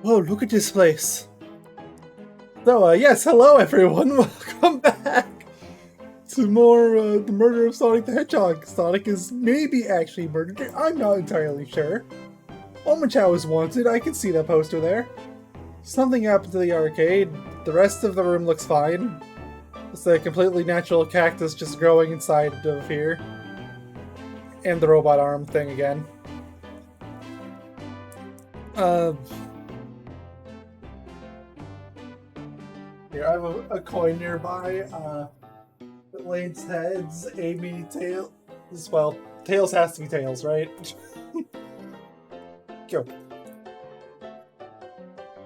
Whoa, look at this place. So, yes, hello everyone, welcome back to more the murder of Sonic the Hedgehog. Sonic is maybe actually murdered, I'm not entirely sure. Omochow is wanted, I can see that poster there. Something happened to the arcade, the rest of the room looks fine. It's a completely natural cactus just growing inside of here. And the robot arm thing again. Here, I have a coin nearby. Lane's heads, Amy tails. Well, tails has to be tails, right? Go.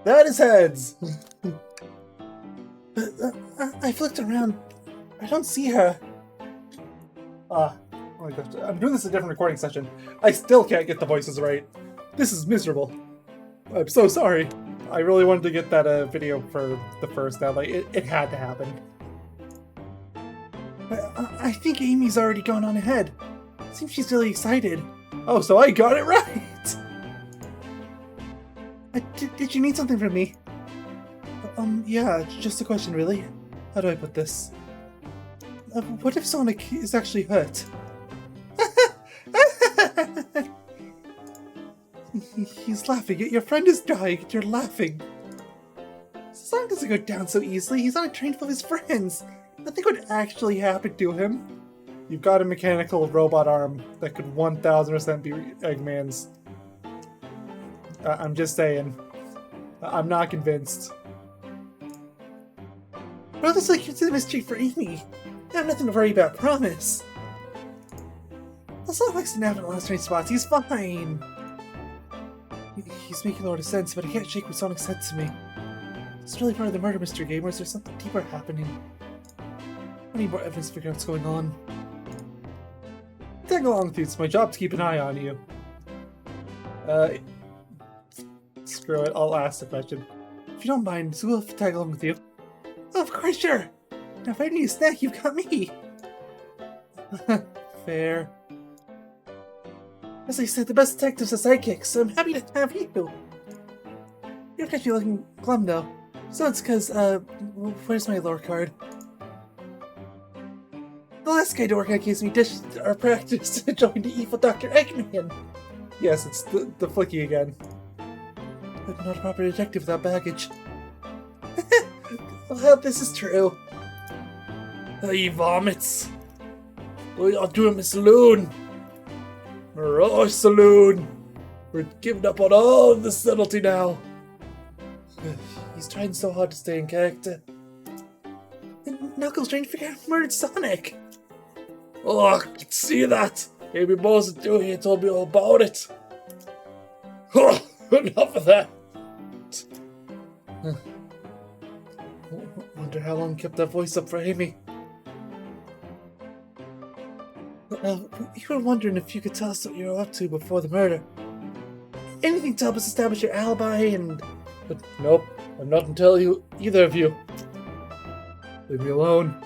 That is heads! I've looked around. I don't see her. Oh my gosh, I'm doing this in a different recording session. I still can't get the voices right. This is miserable. I'm so sorry. I really wanted to get that video for the first now. Like, it had to happen. I think Amy's already gone on ahead. Seems she's really excited. Oh, so I got it right! Did you need something from me? Yeah, just a question, really. How do I put this? What if Sonic is actually hurt? He's laughing. Your friend is dying. You're laughing. Sonic doesn't go down so easily. He's on a train full of his friends. Nothing would actually happen to him. You've got a mechanical robot arm that could 1000% be Eggman's. I'm just saying. I'm not convinced. Well, this like it's a mystery for Amy. I have nothing to worry about, promise. Sonic likes to nap in the last train spots. He's fine. He's making a lot of sense, but I can't shake what Sonic said to me. It's really part of the murder mystery game, or is there something deeper happening? I need more evidence to figure out what's going on. Tag along with you, it's my job to keep an eye on you. Screw it, I'll ask the question. If you don't mind, so we'll tag along with you. Oh, of course, sure! Now if I need a snack, you've got me! Fair. As I said, the best detectives are sidekicks, so I'm happy to have you. You're actually looking glum, though. So it's because, where's my lore card? The last guy to work at gives me dished our practice to join the evil Dr. Eggman. Yes, it's the Flicky again. I'm not a proper detective without baggage. Well, this is true. He vomits. We are doing a saloon. Our saloon. We're giving up on all of the subtlety now. He's trying so hard to stay in character. And Knuckles trying to figure out who murdered Sonic. Oh, I can see that. Amy Bowser doing it told me all about it. Oh, enough of that. Wonder how long kept that voice up for Amy. You were wondering if you could tell us what you were up to before the murder. Anything to help us establish your alibi and... But nope, I'm not to tell you, either of you. Leave me alone.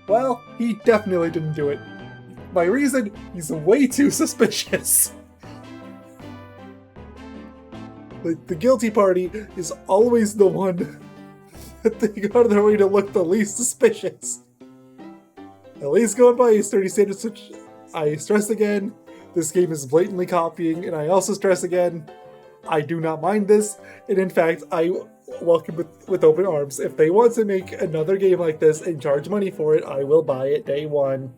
Well, he definitely didn't do it. My reason, he's way too suspicious. Like, the guilty party is always the one that they go out of their way to look the least suspicious. At least going by his 30 standards, which I stress again, this game is blatantly copying, and I also stress again, I do not mind this, and in fact, I welcome it with open arms. If they want to make another game like this and charge money for it, I will buy it day one.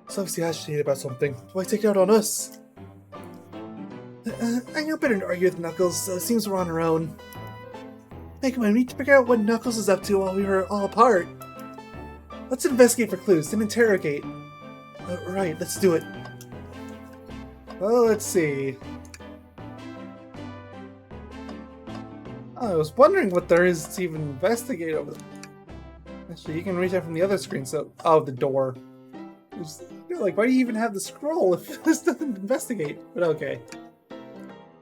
So obviously agitated about something. Why take it out on us? I know better than to argue with Knuckles, so it seems we're on our own. Hey, come on, we need to figure out what Knuckles is up to while we were all apart. Let's investigate for clues, then interrogate. Right, let's do it. Well, let's see. I was wondering what there is to even investigate over there. Actually, you can reach out from the other screen, so... Oh, the door. Like, why do you even have the scroll if there's nothing to investigate? But okay.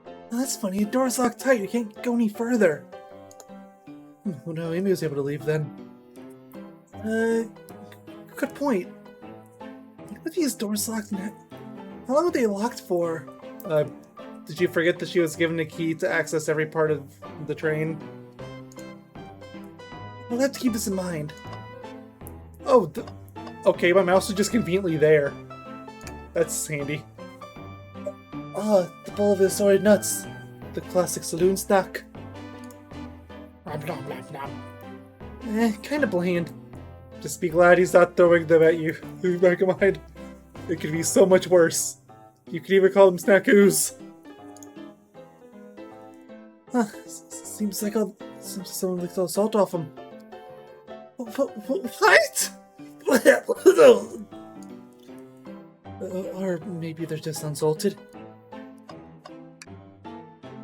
Oh, that's funny, the door's locked tight, you can't go any further. Oh no, Amy was able to leave then. Good point. What if these doors locked How long were they locked for? Did you forget that she was given a key to access every part of the train? We'll have to keep this in mind. Oh, okay, my mouse is just conveniently there. That's handy. Ah, the bowl of assorted nuts. The classic saloon snack. Kinda bland. Just be glad he's not throwing them at you. Megamind. It could be so much worse. You could even call them snackoos. Huh, seems like someone licked all the salt off him. What? Or maybe they're just unsalted.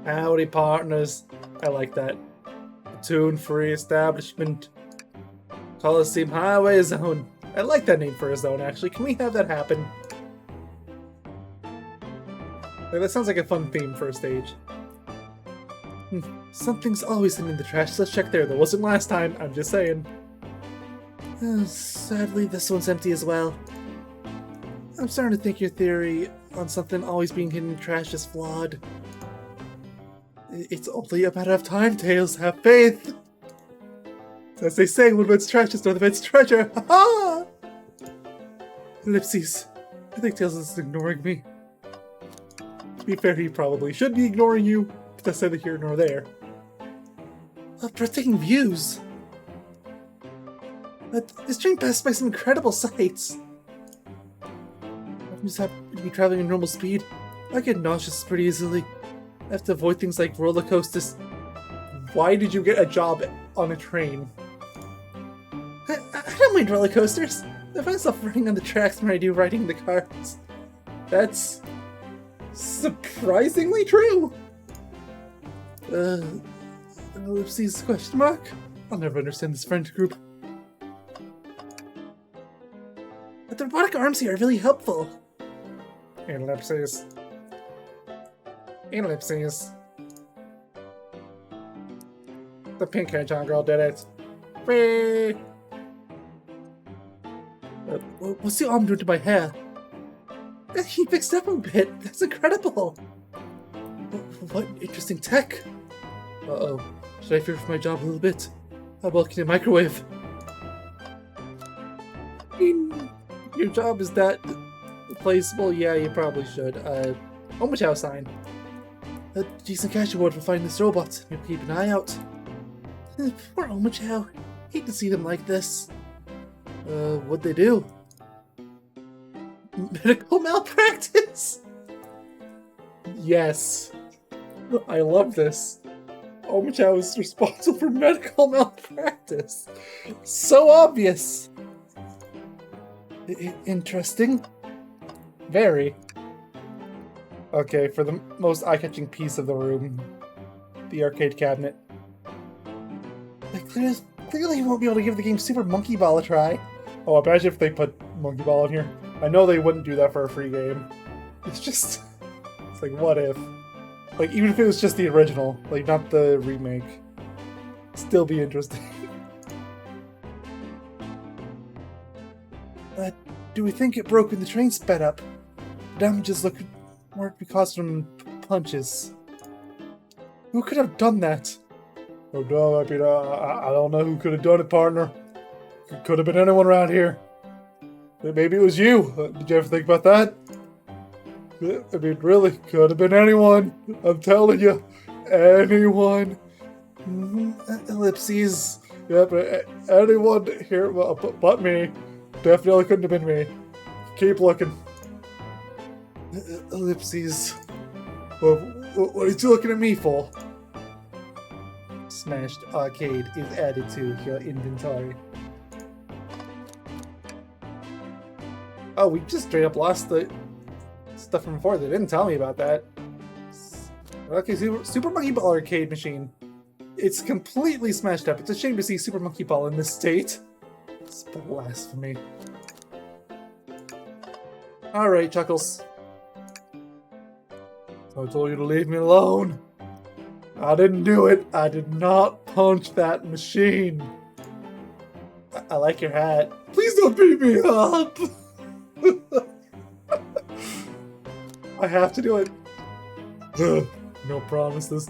Howdy, partners. I like that. Platoon-free establishment. Coliseum Highway Zone. I like that name for a zone, actually. Can we have that happen? That sounds like a fun theme for a stage. Something's always hidden in the trash. Let's check there. There wasn't last time. I'm just saying. Sadly, this one's empty as well. I'm starting to think your theory on something always being hidden in trash is flawed. It's only a matter of time, Tails. Have faith! As they say, one man's trash is another man's treasure! Ha-ha! Ellipses. I think Tails is ignoring me. To be fair, he probably should be ignoring you, but that's neither here nor there. Breathtaking views! This train passed by some incredible sights. I'm just happy to be traveling at normal speed. I get nauseous pretty easily. I have to avoid things like roller coasters. Why did you get a job on a train? I don't mind roller coasters. I find myself running on the tracks more than I do riding the cars. That's surprisingly true. Ellipses question mark? I'll never understand this friend group. But the robotic arms here are really helpful. Ellipses. Ellipses. The pink hedgehog girl did it. Whee! What's the arm doing to my hair? He fixed up a bit. That's incredible. What interesting tech. Uh-oh. Should I fear for my job a little bit? How about can a microwave? I mean, your job is that replaceable? Yeah, you probably should. Omochao sign. A decent cash award for finding this robot. Maybe keep an eye out. Poor Omochao. Hate to see them like this. What'd they do? Medical malpractice? Yes. I love this. Omochao is responsible for medical malpractice. So obvious. Interesting. Very. Okay, for the most eye-catching piece of the room, the arcade cabinet. They clearly won't be able to give the game Super Monkey Ball a try. Oh, imagine if they put Monkey Ball in here. I know they wouldn't do that for a free game. It's just... It's like, what if? Like, even if it was just the original, like, not the remake. Still be interesting. Do we think it broke when the train sped up? The damages weren't because from punches. Who could have done that? Oh no, I don't know who could have done it, partner. It could have been anyone around here. Maybe it was you. Did you ever think about that? I mean, really, could have been anyone. I'm telling you, anyone. Ellipses. Yep, anyone here, well, but me. Definitely couldn't have been me. Keep looking. Ellipses. Well, what are you looking at me for? Smashed arcade is added to your inventory. Oh, we just straight up lost the stuff from before. They didn't tell me about that. Okay, Super Monkey Ball arcade machine. It's completely smashed up. It's a shame to see Super Monkey Ball in this state. It's blasphemy. Alright, Chuckles. I told you to leave me alone. I didn't do it. I did not punch that machine. I like your hat. Please don't beat me up. have to do it. No promises.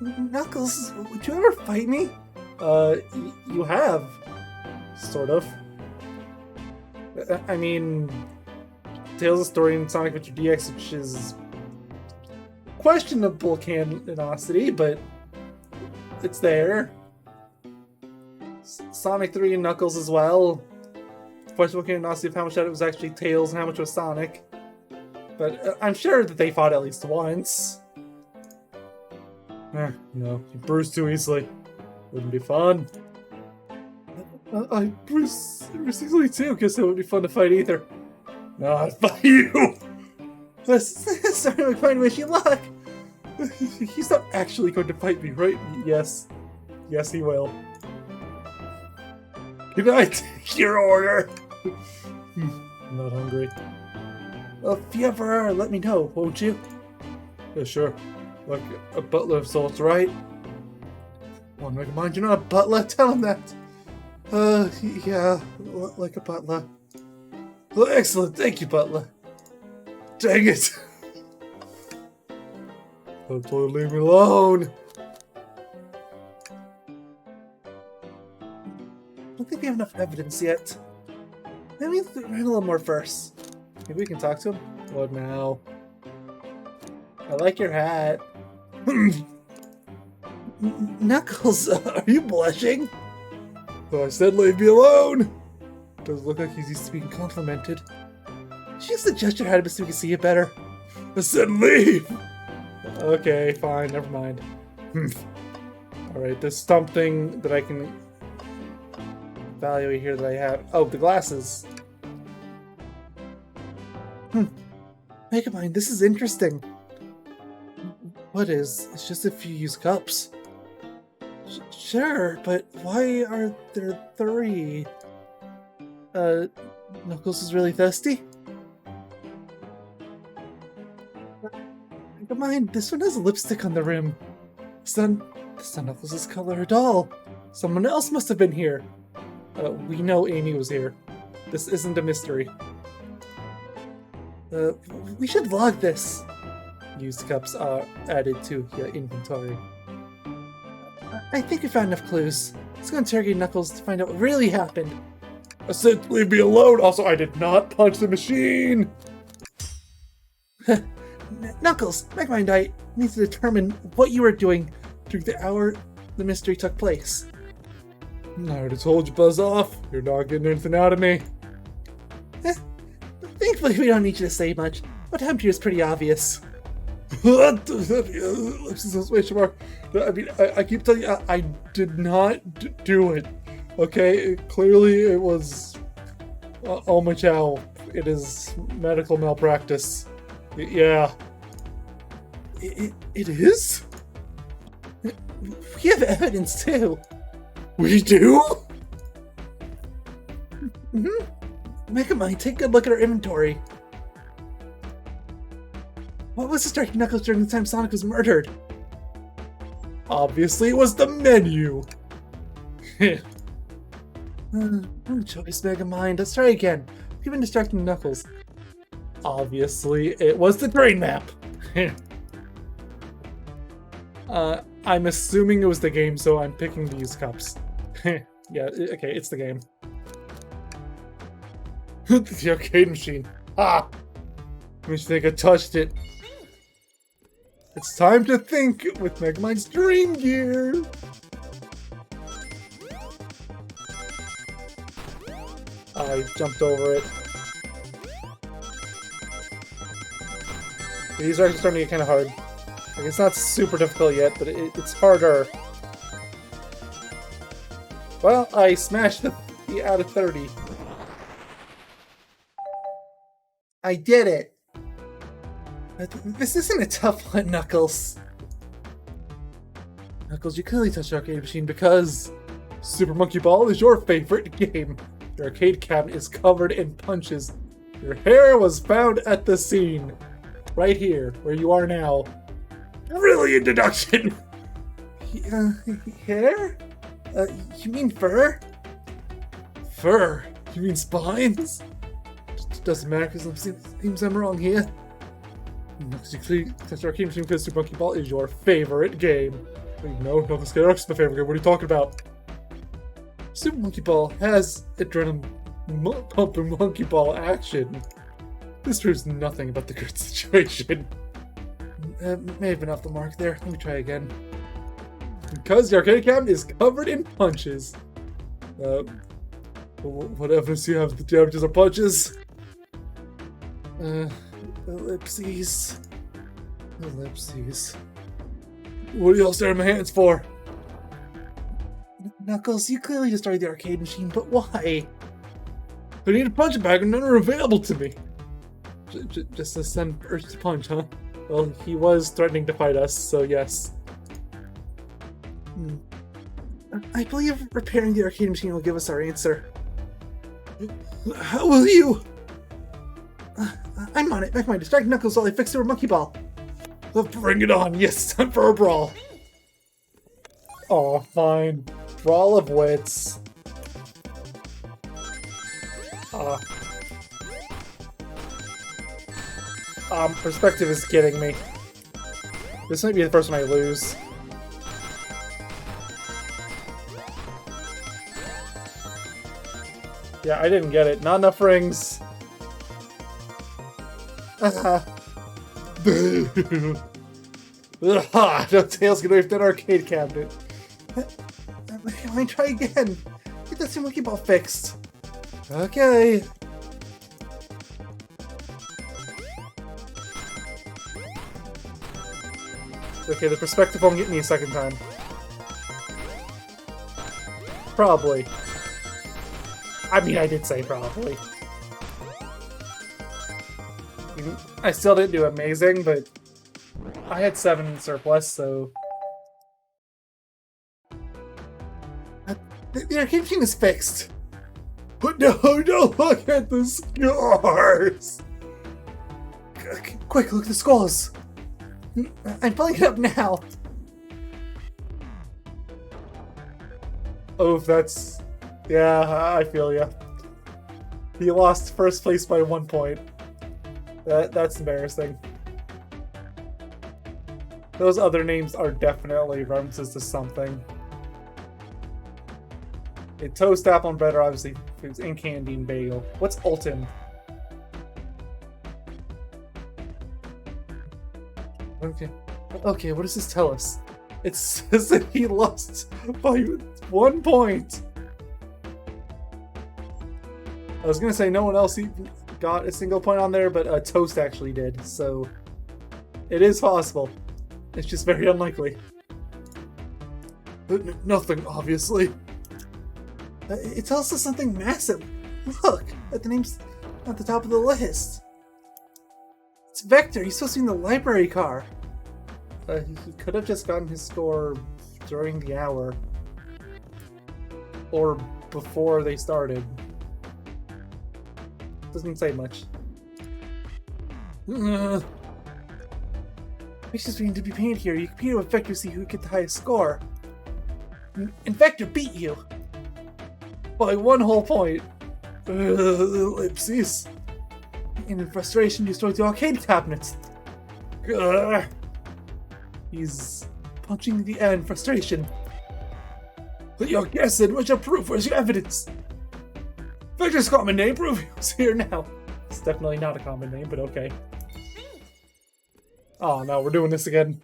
Knuckles, would you ever fight me? You have. Sort of. I mean, Tails' story in Sonic Adventure DX, which is questionable canonicity, but it's there. Sonic 3 and Knuckles as well. Questionable canonicity of how much of it was actually Tails and how much was Sonic. But I'm sure that they fought at least once. No, you bruise too easily. Wouldn't be fun. I bruise easily too, because it would be fun to fight either. No, I'd fight you! Sorry, McFine, wish you luck! He's not actually going to fight me, right? Yes. Yes, he will. Can I take your order? I'm not hungry. Well, if you ever are, let me know, won't you? Yeah, sure. Like a butler of sorts, right? One Mega Mind, you're not a butler? Tell him that! Yeah, like a butler. Well, excellent, thank you, butler. Dang it! Don't totally leave me alone! I don't think we have enough evidence yet. Maybe read a little more first. Maybe we can talk to him? What now? I like your hat. Knuckles, are you blushing? So I said leave me alone! Doesn't look like he's used to being complimented. Did you suggest your hat so we can see it better? I said leave! Okay, fine, never mind. Alright, there's something that I can evaluate here that I have. Oh, the glasses. Mega Mind, this is interesting. What is? It's just if you use cups. Sure, but why are there 3? Knuckles is really thirsty? Never mind, this one has lipstick on the rim. That's not Knuckles' color at all. Someone else must have been here. We know Amy was here. This isn't a mystery. We should log this. Used cups are added to your inventory. I think we found enough clues. Let's go interrogate Knuckles to find out what really happened. I said leave me alone! Also, I did not punch the machine! Knuckles, Mega Mind I need to determine what you were doing during the hour the mystery took place. I already told you, buzz off. You're not getting anything out of me. Thankfully, we don't need you to say much. What happened to you is pretty obvious. I mean, I keep telling you, I did not do it. Okay, clearly it was oh my chow. It is medical malpractice. Yeah. It is? We have evidence too. We do? Mega Mind, take a good look at our inventory. What was distracting Knuckles during the time Sonic was murdered? Obviously, it was the menu. Good choice, Mega Mind. Let's try again. We've been distracting Knuckles. Obviously, it was the train map. I'm assuming it was the game, so I'm picking these cups. Yeah, okay, it's the game. The arcade machine. Ah! Wish they could touched it. It's time to think with Mega Mind's Dream Gear. I jumped over it. These are actually starting to get kind of hard. Like, it's not super difficult yet, but it's harder. Well, I smashed the out of 30. I did it! This isn't a tough one, Knuckles. Knuckles, you clearly touched the arcade machine because Super Monkey Ball is your favorite game. Your arcade cabinet is covered in punches. Your hair was found at the scene. Right here, where you are now. Brilliant deduction! Hair? You mean fur? Fur? You mean spines? doesn't matter because it seems I'm wrong here. Knuckles, you clearly touched our arcade machine because Super Monkey Ball is your favorite game. Wait, no, Knuckles is my favorite game. What are you talking about? Super Monkey Ball has adrenaline pumping Monkey Ball action. This proves nothing about the good situation. May have been off the mark there. Let me try again. Because the arcade cabinet is covered in punches. What evidence do you have that the damages are punches? Ellipses. Ellipses. What are y'all staring at my hands for? Knuckles, you clearly destroyed the arcade machine, but why? I need a punch bag and none are available to me. Just a sudden urge to punch, huh? Well, he was threatening to fight us, so yes. I believe repairing the arcade machine will give us our answer. How will you? I'm on it. I can distract Knuckles while I fix Super Monkey Ball. Bring it on. Yes, time for a brawl. Oh, fine. Brawl of wits. Perspective is kidding me. This might be the first one I lose. Yeah, I didn't get it. Not enough rings. Boo! No tails get away from that arcade cabinet. Let me try again. Get that Super Monkey Ball fixed. Okay. Okay, the perspective won't get me a second time. Probably. I mean, I did say probably. I still didn't do amazing, but I had 7 in surplus, so... The arcade machine is fixed! But no, don't look at the scores! Quick, look at the scores! I'm pulling it up now! Oh, that's... Yeah, I feel ya. He lost first place by 1 point. That's embarrassing. Those other names are definitely references to something. A toast, apple, and bread are obviously foods, and candy and bagel. What's Ultim? Okay, what does this tell us? It says that he lost by 1 point. I was gonna say no one else got a single point on there, but Toast actually did, so it is possible. It's just very unlikely. Nothing, obviously. It tells us something massive. Look at the names at the top of the list. It's Vector. He's supposed to be in the library car. He could have just gotten his score during the hour. Or before they started. Doesn't say much. Makes us need to be painted here. You compete with Vector to see who get the highest score. And Vector beat you! By 1 whole point. Ellipses. And in frustration, you destroyed the arcade cabinets. He's punching the air in frustration. But you're guessing. Where's your proof? Where's your evidence? Vector's common name. Proof he was here now. It's definitely not a common name, but okay. Oh no, we're doing this again.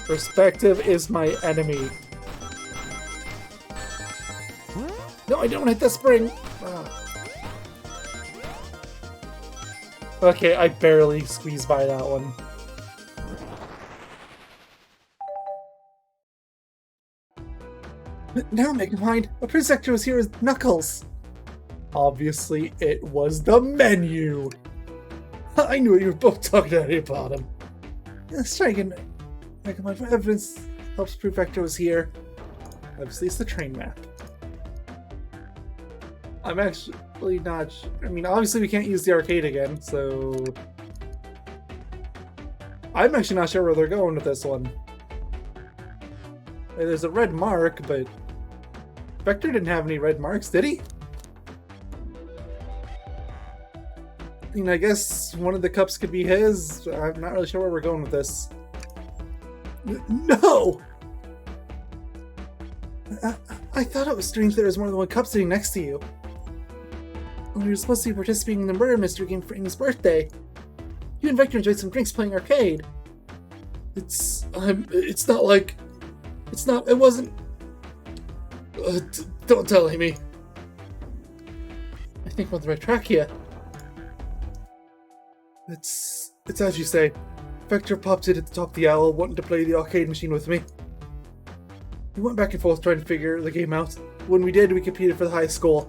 Perspective is my enemy. No, I don't hit the spring. Okay, I barely squeezed by that one. Now make in mind, what Projector was here is Knuckles. Obviously, it was the menu. I knew you were both talking about him. Let's try again. Make in mind, what evidence helps prove Vector was here? Obviously, it's the train map. I'm actually not. I mean, obviously, we can't use the arcade again, so I'm actually not sure where they're going with this one. There's a red mark, but Vector didn't have any red marks, did he? I mean, I guess one of the cups could be his. I'm not really sure where we're going with this. No! I thought it was strange there was more than one cup sitting next to you. We were supposed to be participating in the murder mystery game for Amy's birthday. You and Vector enjoyed some drinks playing arcade. It wasn't... don't tell Amy. I think we're on the right track here. It's as you say. Vector popped in at the top of the owl, wanting to play the arcade machine with me. We went back and forth trying to figure the game out. When we did, we competed for the highest score.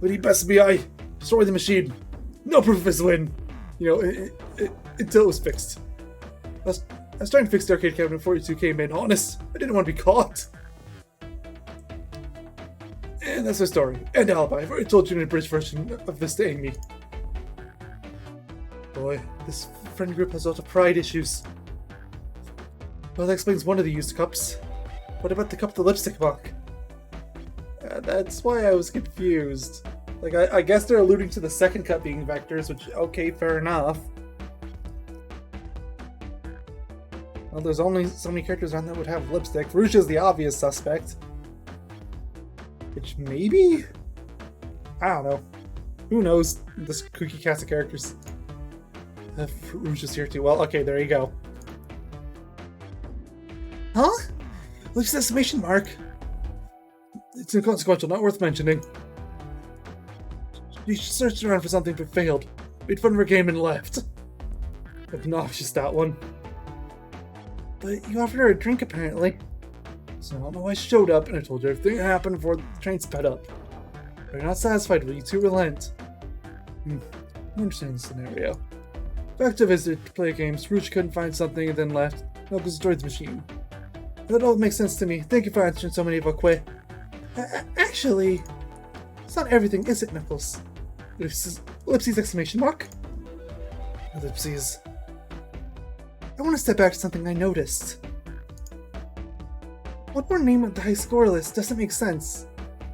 But he bested me, I destroyed the machine. No proof of his win. Until it was fixed. I was trying to fix the arcade cabinet before you two came in. Honest, I didn't want to be caught. And that's my story. And Alibi. I've already told you in a British version of this to Amy. Boy, this friend group has a lot of pride issues. Well, that explains one of the used cups. What about the cup with the lipstick mark? That's why I was confused. Like, I guess they're alluding to the second cup being Vector's, which, okay, fair enough. Well, there's only so many characters around that would have lipstick. Rouge's the obvious suspect. Which, maybe? I don't know. Who knows? This kooky cast of characters. Rouge is here too. Well, okay, there you go. Huh? Looks the exclamation mark. It's inconsequential, not worth mentioning. We searched around for something but failed. Made fun of our game and left. Obnoxious, that one. But you offered her a drink, apparently. So I don't know why she showed up, and I told you everything that happened before the train sped up. But you're not satisfied, will you two relent? I understand the scenario. Back to visit to play games, Rouge couldn't find something and then left. Knuckles destroyed the machine. That all makes sense to me. Thank you for answering so many of our questions. Actually, it's not everything, is it, Knuckles? Ellipses exclamation mark? Ellipses. I want to step back to something I noticed. One more name on the high score list doesn't make sense.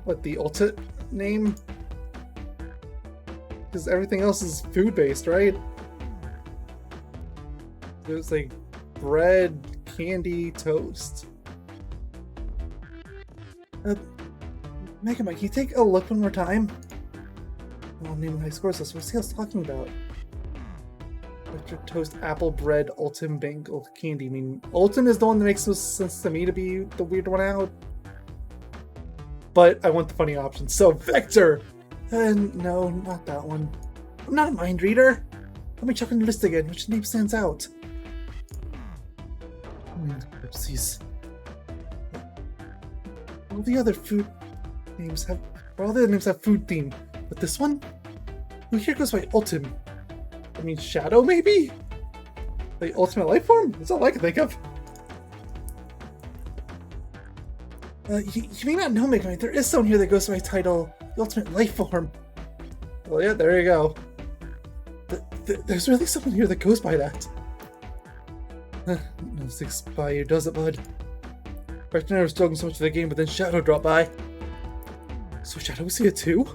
What, the ultimate name? Because everything else is food-based, right? There's like bread, candy, toast. Mega Mike, can you take a look one more time? Oh, name of high scores list. What's he else talking about? Electric toast, apple, bread, Ultim, Bangle, candy. I mean, Ultim is the one that makes most sense to me to be the weird one out. But I want the funny option. So, Vector! No, not that one. I'm not a mind reader. Let me check on the list again. Which name stands out? Oopsies. All the other names have food theme, but this one? Well, here goes by Ultim. I mean, Shadow, maybe? The ultimate life form? That's all I can think of. You may not know, Mega Man, there is someone here that goes by the title, the ultimate life form. Well, yeah, there you go. There's really someone here that goes by that. No sticks by you, does it, bud? Vector and I were talking so much of the game, but then Shadow dropped by. So Shadow was here too?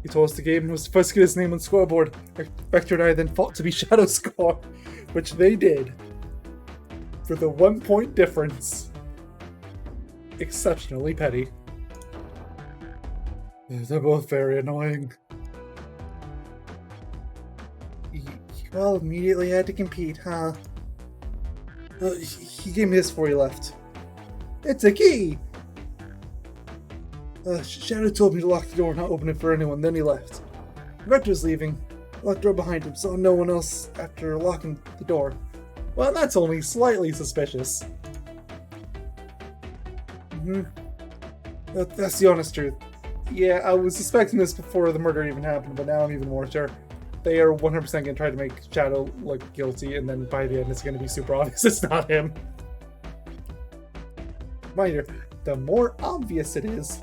He told us the game was supposed to get his name on the scoreboard. Vector and I then fought to be Shadow's score, which they did. For the 1 point difference. Exceptionally petty. They're both very annoying. You all immediately had to compete, huh? He gave me this before he left. It's a key! Shadow told me to lock the door and not open it for anyone, then he left. Vector's leaving. Locked the door behind him, saw no one else after locking the door. Well, that's only slightly suspicious. That's the honest truth. Yeah, I was suspecting this before the murder even happened, but now I'm even more sure. They are 100% going to try to make Shadow look guilty, and then by the end it's going to be super obvious it's not him. Mind you, the more obvious it is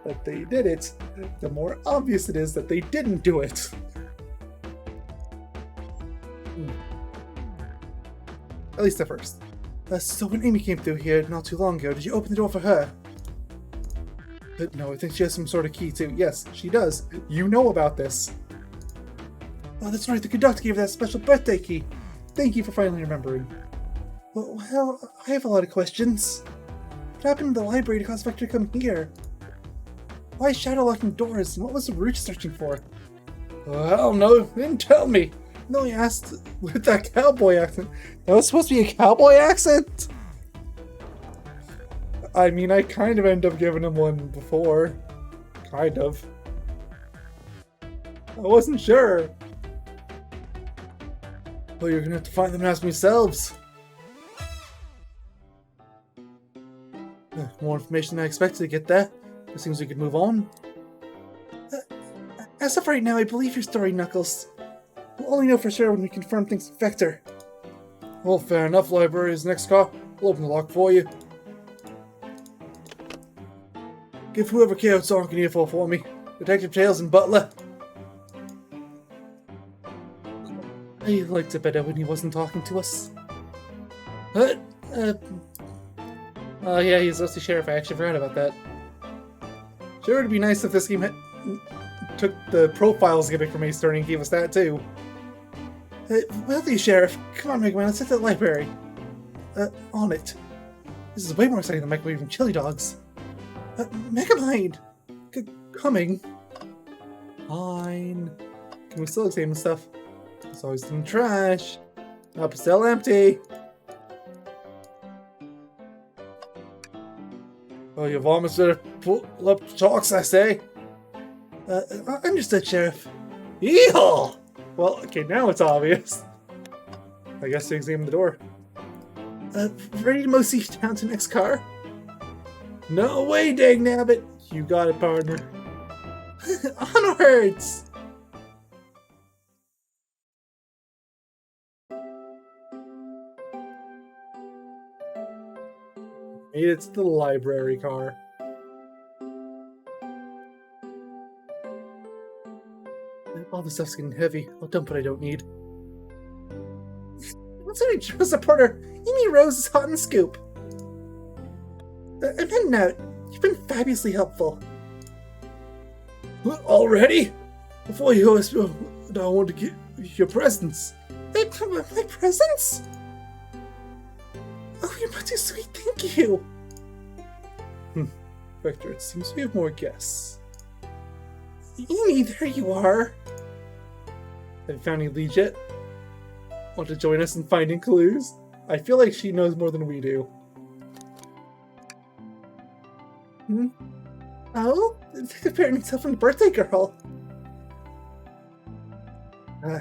that they did it, the more obvious it is that they didn't do it. At least at first. So when Amy came through here not too long ago, did you open the door for her? No, I think she has some sort of key too. Yes, she does. You know about this. Oh, that's right. The conductor gave that special birthday key. Thank you for finally remembering. Well, I have a lot of questions. What happened to the library to cause Vector to come here? Why is Shadow locking doors, and what was the Rouge searching for? I don't know. They didn't tell me. No, he asked with that cowboy accent. That was supposed to be a cowboy accent? I mean, I kind of ended up giving him one before. Kind of. I wasn't sure. Well, you're gonna have to find them and ask me yourselves. More information than I expected to get there. It seems we could move on. As of right now, I believe your story, Knuckles. We'll only know for sure when we confirm things with Vector. Well, fair enough, library's next car. We'll open the lock for you. Give whoever cares Sonic an earful for me. Detective Tails and Butler. I liked it better when he wasn't talking to us. Oh yeah, he's supposed to sheriff. I actually forgot about that. Sure, it'd be nice if this game had took the profiles gimmick from Ace Attorney and gave us that too. Well, the sheriff. Come on, Mega Man, let's hit the library. On it. This is way more exciting than microwaving chili dogs. Megamind! Coming. Fine. Can we still examine stuff? There's always some trash. Up, still empty. Oh, you've almost better pull up talks, I say. Understood, Sheriff. Yeehaw! Well, okay, now it's obvious. I guess to examine the door. Ready to mosey down to the next car? No way, dang nabbit! You got it, partner. Onwards! Made it to the library car. All the stuff's getting heavy. I'll dump what I don't need. What's any Joe supporter? Amy Rose is hot and scoop. I'm heading out. You've been fabulously helpful. Already? Before you ask, I want to get your presents. My presents? Oh, you're much too sweet. Thank you. Vector, it seems we have more guests. Amy, there you are. Have you found any leads yet? Want to join us in finding clues? I feel like she knows more than we do. Oh? Comparing himself from the birthday girl.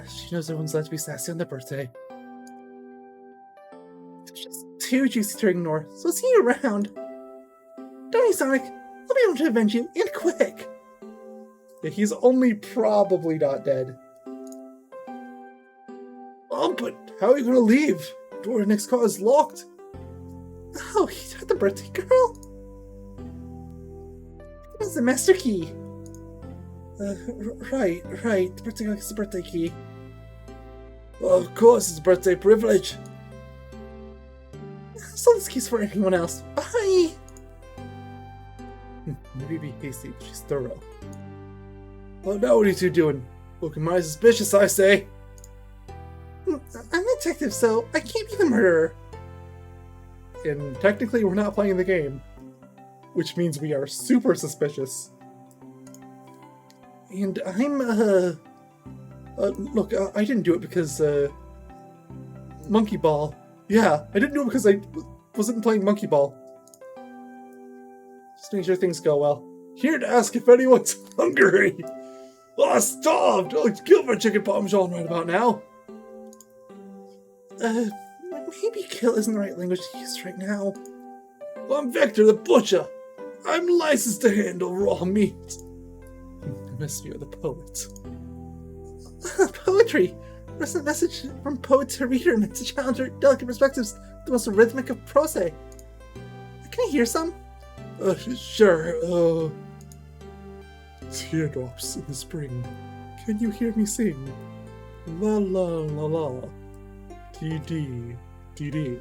She knows everyone's allowed to be sassy on their birthday. It's just too juicy to ignore, so see you around. Don't you, Sonic? I'll be able to avenge you, and quick! Yeah, he's only probably not dead. Oh, but how are you gonna leave? The door to the next car is locked. Oh, he's had the birthday girl? It's the master key. Right. The birthday girl gets the birthday key. Well, of course, it's a birthday privilege. So this key's for anyone else. Bye! Maybe be hasty, but she's thorough. Well, now what are you two doing? Looking mighty suspicious, I say. I'm a detective, so I can't be the murderer. And technically, we're not playing the game. Which means we are super suspicious. And I'm, look, I didn't do it because, Monkey Ball. Yeah, I didn't do it because I wasn't playing Monkey Ball. Just make sure things go well. Here to ask if anyone's hungry. Oh, starved! I'd like to kill for chicken parmesan right about now. Maybe kill isn't the right language to use right now. Well, I'm Vector the Butcher. I'm licensed to handle raw meat. Espio the poet. Poetry! Where's a message from poet to reader meant to challenge our delicate perspectives, the most rhythmic of prose? Can I hear some? Sure, Teardrops in the spring. Can you hear me sing? La la la la. Dee dee, dee dee.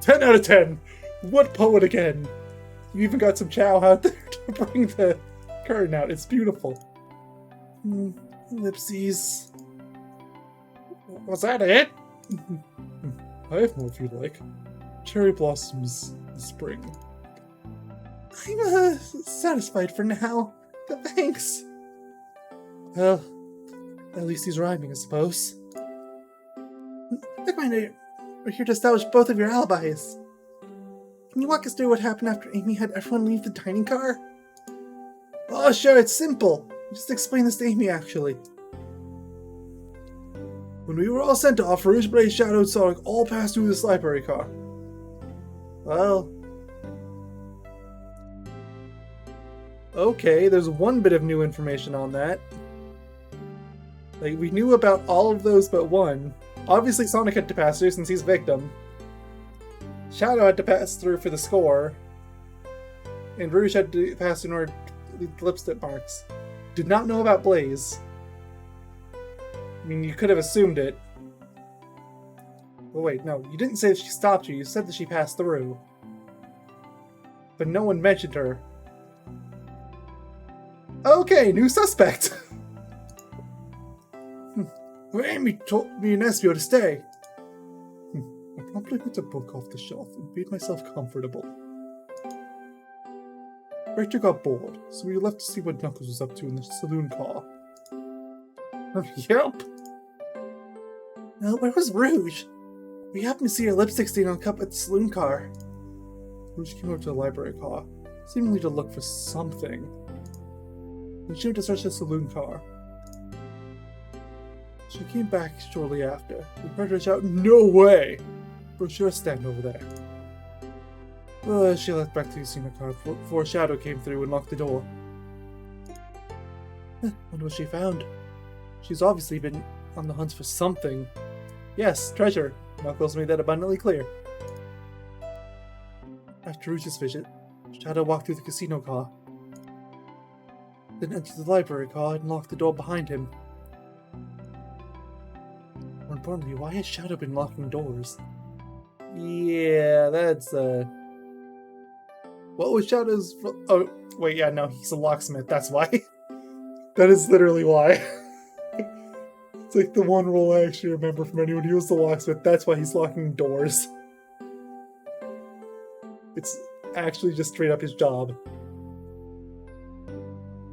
10 out of 10. What poet again? You even got some chow out there to bring the curtain out. It's beautiful. Ellipses. Was that it? I have more if you like. Cherry blossoms in spring. I'm satisfied for now. Thanks. Well, at least he's rhyming, I suppose. Look, we're here to establish both of your alibis. Can you walk us through what happened after Amy had everyone leave the dining car? Oh, sure, it's simple. Just explain this to Amy, actually. When we were all sent off, Rouge, Blaze, Shadow, and Sonic all passed through this library car. Well... okay, there's one bit of new information on that. Like, we knew about all of those but one. Obviously, Sonic had to pass through since he's victim. Shadow had to pass through for the score. And Rouge had to pass in order to leave the lipstick marks. Did not know about Blaze. I mean, you could have assumed it. Oh wait, no, you didn't say that she stopped you, you said that she passed through. But no one mentioned her. Okay, new suspect! Well, Amy told me and Espio to stay. I promptly put a book off the shelf and made myself comfortable. Rector got bored, so we left to see what Knuckles was up to in the saloon car. Yep. Well, where was Rouge? We happened to see her lipstick stain on a cup at the saloon car. Rouge came over to the library car, seemingly to look for something. Then she went to search the saloon car. She came back shortly after. We heard her shout, "No way!" Brochure stand over there. She left back to the casino car before Shadow came through and locked the door. Wonder what she found. She's obviously been on the hunt for something. Yes, treasure. Knuckles made that abundantly clear. After Rouge's visit, Shadow walked through the casino car. Then entered the library car and locked the door behind him. More importantly, why has Shadow been locking doors? Yeah, that's what was Shadow's... oh, wait, yeah, no, he's a locksmith, that's why. That is literally why. It's like the one rule I actually remember from anyone who was the locksmith, that's why he's locking doors. It's actually just straight up his job.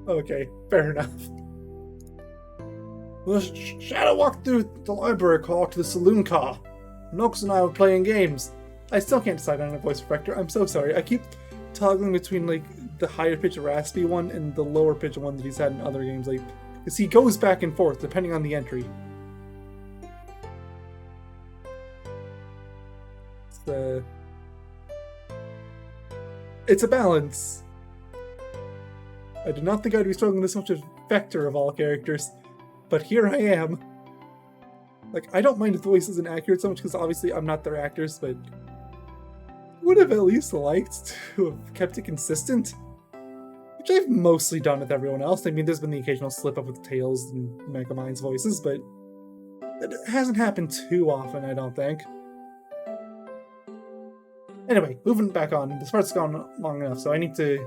Okay, fair enough. Well, Shadow walked through the library car to the saloon car. Knuckles and I were playing games. I still can't decide on a voice effector. I'm so sorry. I keep toggling between like the higher pitch raspy one and the lower pitch one that he's had in other games. Like, because he goes back and forth depending on the entry. It's a balance. I did not think I'd be struggling this much with Vector of all characters, but here I am. Like, I don't mind if the voice isn't accurate so much because obviously I'm not their actors, but would have at least liked to have kept it consistent. Which I've mostly done with everyone else. I mean, there's been the occasional slip up with Tails and Megamind's voices, but it hasn't happened too often, I don't think. Anyway, moving back on. This part's gone long enough, so I need to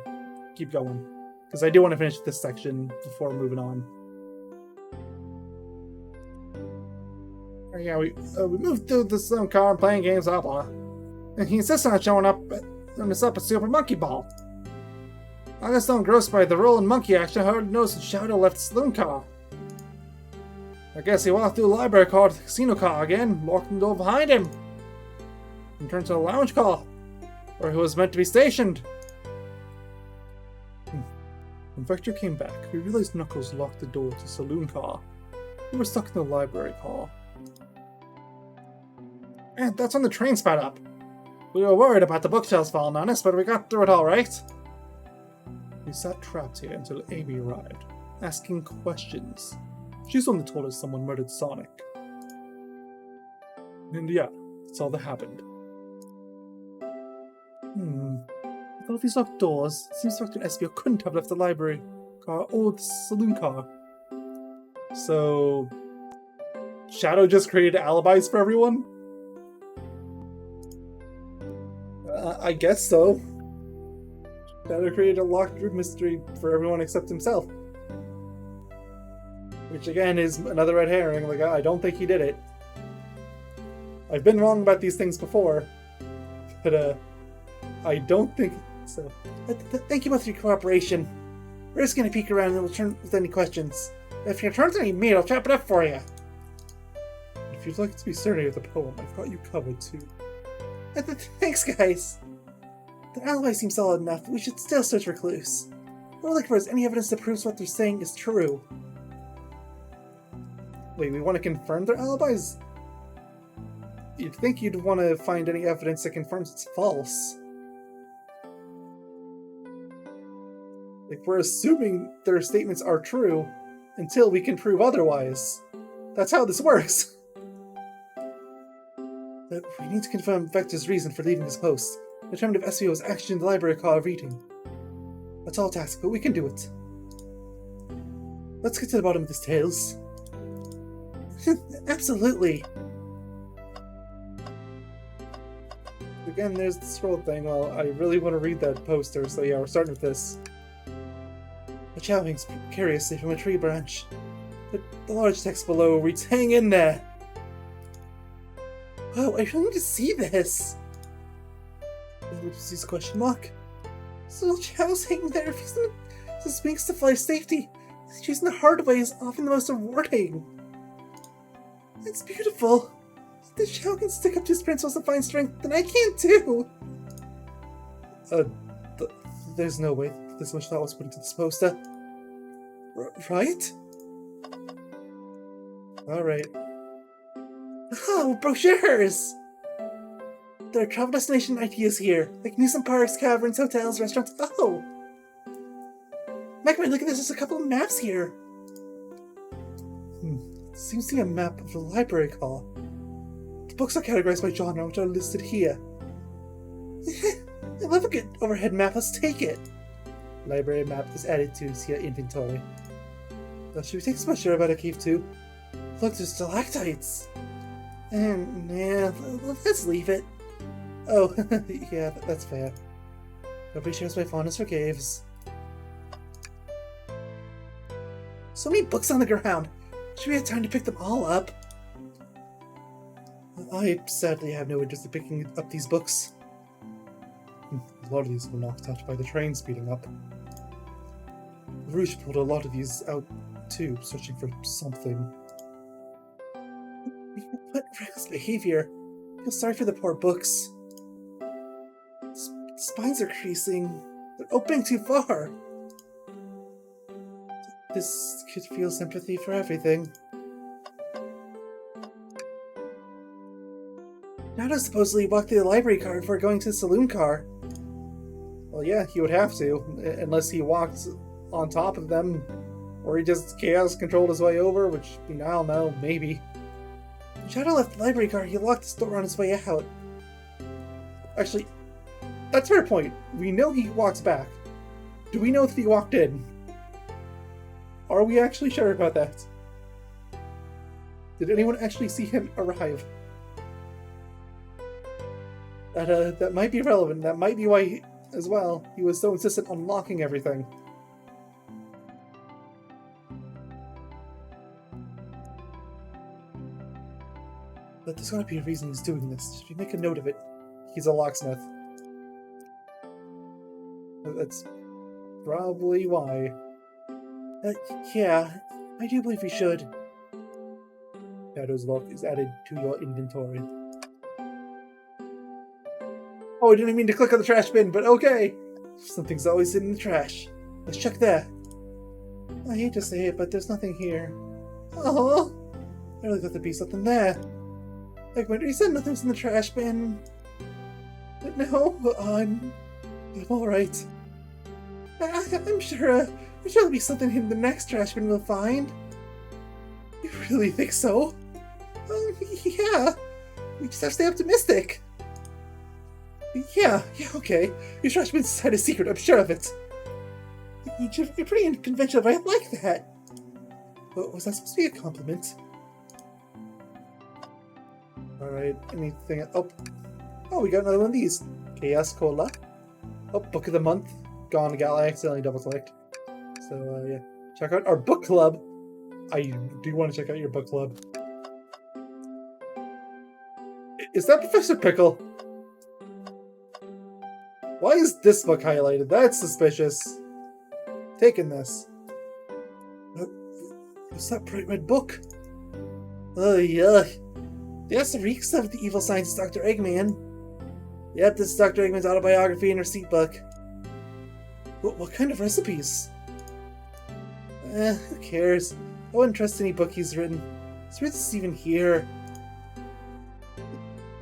keep going. Because I do want to finish this section before moving on. Yeah, we moved through this car and playing games, blah blah. And he insists on showing up on this up a Super Monkey Ball. I got so engrossed by the rolling monkey action, I hardly noticed that Shadow left the saloon car. I guess he walked through the library car to the casino car again, locking the door behind him. And turned to the lounge car, where he was meant to be stationed. When Vector came back, we realized Knuckles locked the door to the saloon car. We were stuck in the library car. And that's when the train sped up. We were worried about the bookshelves falling on us, but we got through it all right. We sat trapped here until Amy arrived, asking questions. She's the one that told us someone murdered Sonic. And yeah, that's all that happened. I thought if he's locked doors, it seems Dr. Espio couldn't have left the library car or the saloon car. So... Shadow just created alibis for everyone? I guess so. Shadow created a locked room mystery for everyone except himself. Which again is another red herring. Like, I don't think he did it. I've been wrong about these things before. But, I don't think so. Thank you both for your cooperation. We're just gonna peek around and we'll turn with any questions. If your turn's any meat, I'll chop it up for you. If you'd like to be certain of the poem, I've got you covered too. Thanks, guys. The alibi seems solid enough, but we should still search for clues. What we're looking for is any evidence that proves what they're saying is true. Wait, we want to confirm their alibis? You'd think you'd want to find any evidence that confirms it's false. Like, we're assuming their statements are true until we can prove otherwise. That's how this works. But we need to confirm Vector's reason for leaving his post. Determine if Espio was actually in the library car reading. A tall task, but we can do it. Let's get to the bottom of this, Tails. Absolutely. Again, there's the scroll thing. Well, I really want to read that poster, so yeah, we're starting with this. A chow hangs precariously from a tree branch. The large text below reads, "Hang in there!" Wow, I really need to see this! Use question mark. This little chow's hanging there, refusing his wings to fly safety. Choosing the hard way is often the most rewarding. It's beautiful. If the chow can stick up to his principles and find strength, then I can too! There's no way this much thought was put into this poster. Right? Alright. Oh, brochures! There are travel destination ideas here, like amusement parks, caverns, hotels, restaurants. Oh! Magma, look at this, there's a couple of maps here. Seems to be a map of the library car. The books are categorized by genre, which are listed here. I love a good overhead map, let's take it. Library map is added to your inventory. Now, should we take some sure about a cave too? Look, there's stalactites! Yeah, let's leave it. Oh, yeah, that's fair. Nobody shares my fondness for caves. So many books on the ground! Should we have time to pick them all up? I sadly have no interest in picking up these books. A lot of these were knocked out by the train speeding up. Rouge pulled a lot of these out too, searching for something. What reckless behavior! I feel sorry for the poor books. The spines are creasing. They're opening too far. This could feel sympathy for everything. Nato supposedly walked through the library car before going to the saloon car. Well, yeah, he would have to, unless he walked on top of them, or he just chaos controlled his way over, which, I don't know, maybe. When Shadow left the library car, he locked his door on his way out. Actually, that's a fair point. We know he walks back. Do we know that he walked in? Are we actually sure about that? Did anyone actually see him arrive? That might be relevant. That might be why, as well, he was so insistent on locking everything. But there's gotta be a reason he's doing this. Should we make a note of it? He's a locksmith. That's probably why. Yeah, I do believe we should. Shadow's lock is added to your inventory. Oh, I didn't mean to click on the trash bin, but okay! Something's always in the trash. Let's check there. I hate to say it, but there's nothing here. Oh, I really thought there'd be something there. Like when you said nothing's in the trash bin. But no, I'm alright. I'm sure there'll be something in the next trash bin we'll find. You really think so? Yeah. We just have to stay optimistic. Yeah, okay. Your trash bin's inside a secret, I'm sure of it. You're pretty unconventional, but I like that. But was that supposed to be a compliment? Alright, anything... Oh. Oh, we got another one of these. Chaos Cola. Oh, Book of the Month. Gone, I accidentally double-clicked. So, yeah. Check out our book club. I do want to check out your book club. Is that Professor Pickle? Why is this book highlighted? That's suspicious. Taking this. What's that bright red book? Oh, yeah. That's the reeks of the evil scientist Dr. Eggman. Yep, this is Dr. Eggman's autobiography and receipt book. What kind of recipes? Who cares? I wouldn't trust any book he's written. It's weird this is even here.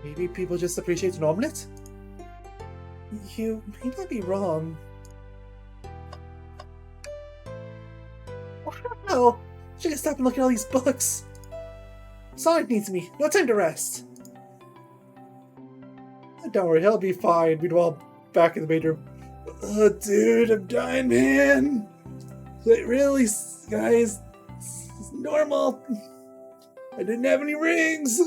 Maybe people just appreciate an omelette? You may not be wrong. Wow! I should stop and look at all these books. Sonic needs me. No time to rest. Don't worry, he'll be fine. Meanwhile, back in the main room. Oh, dude, I'm dying, man. Like, really, guys? It's normal. I didn't have any rings.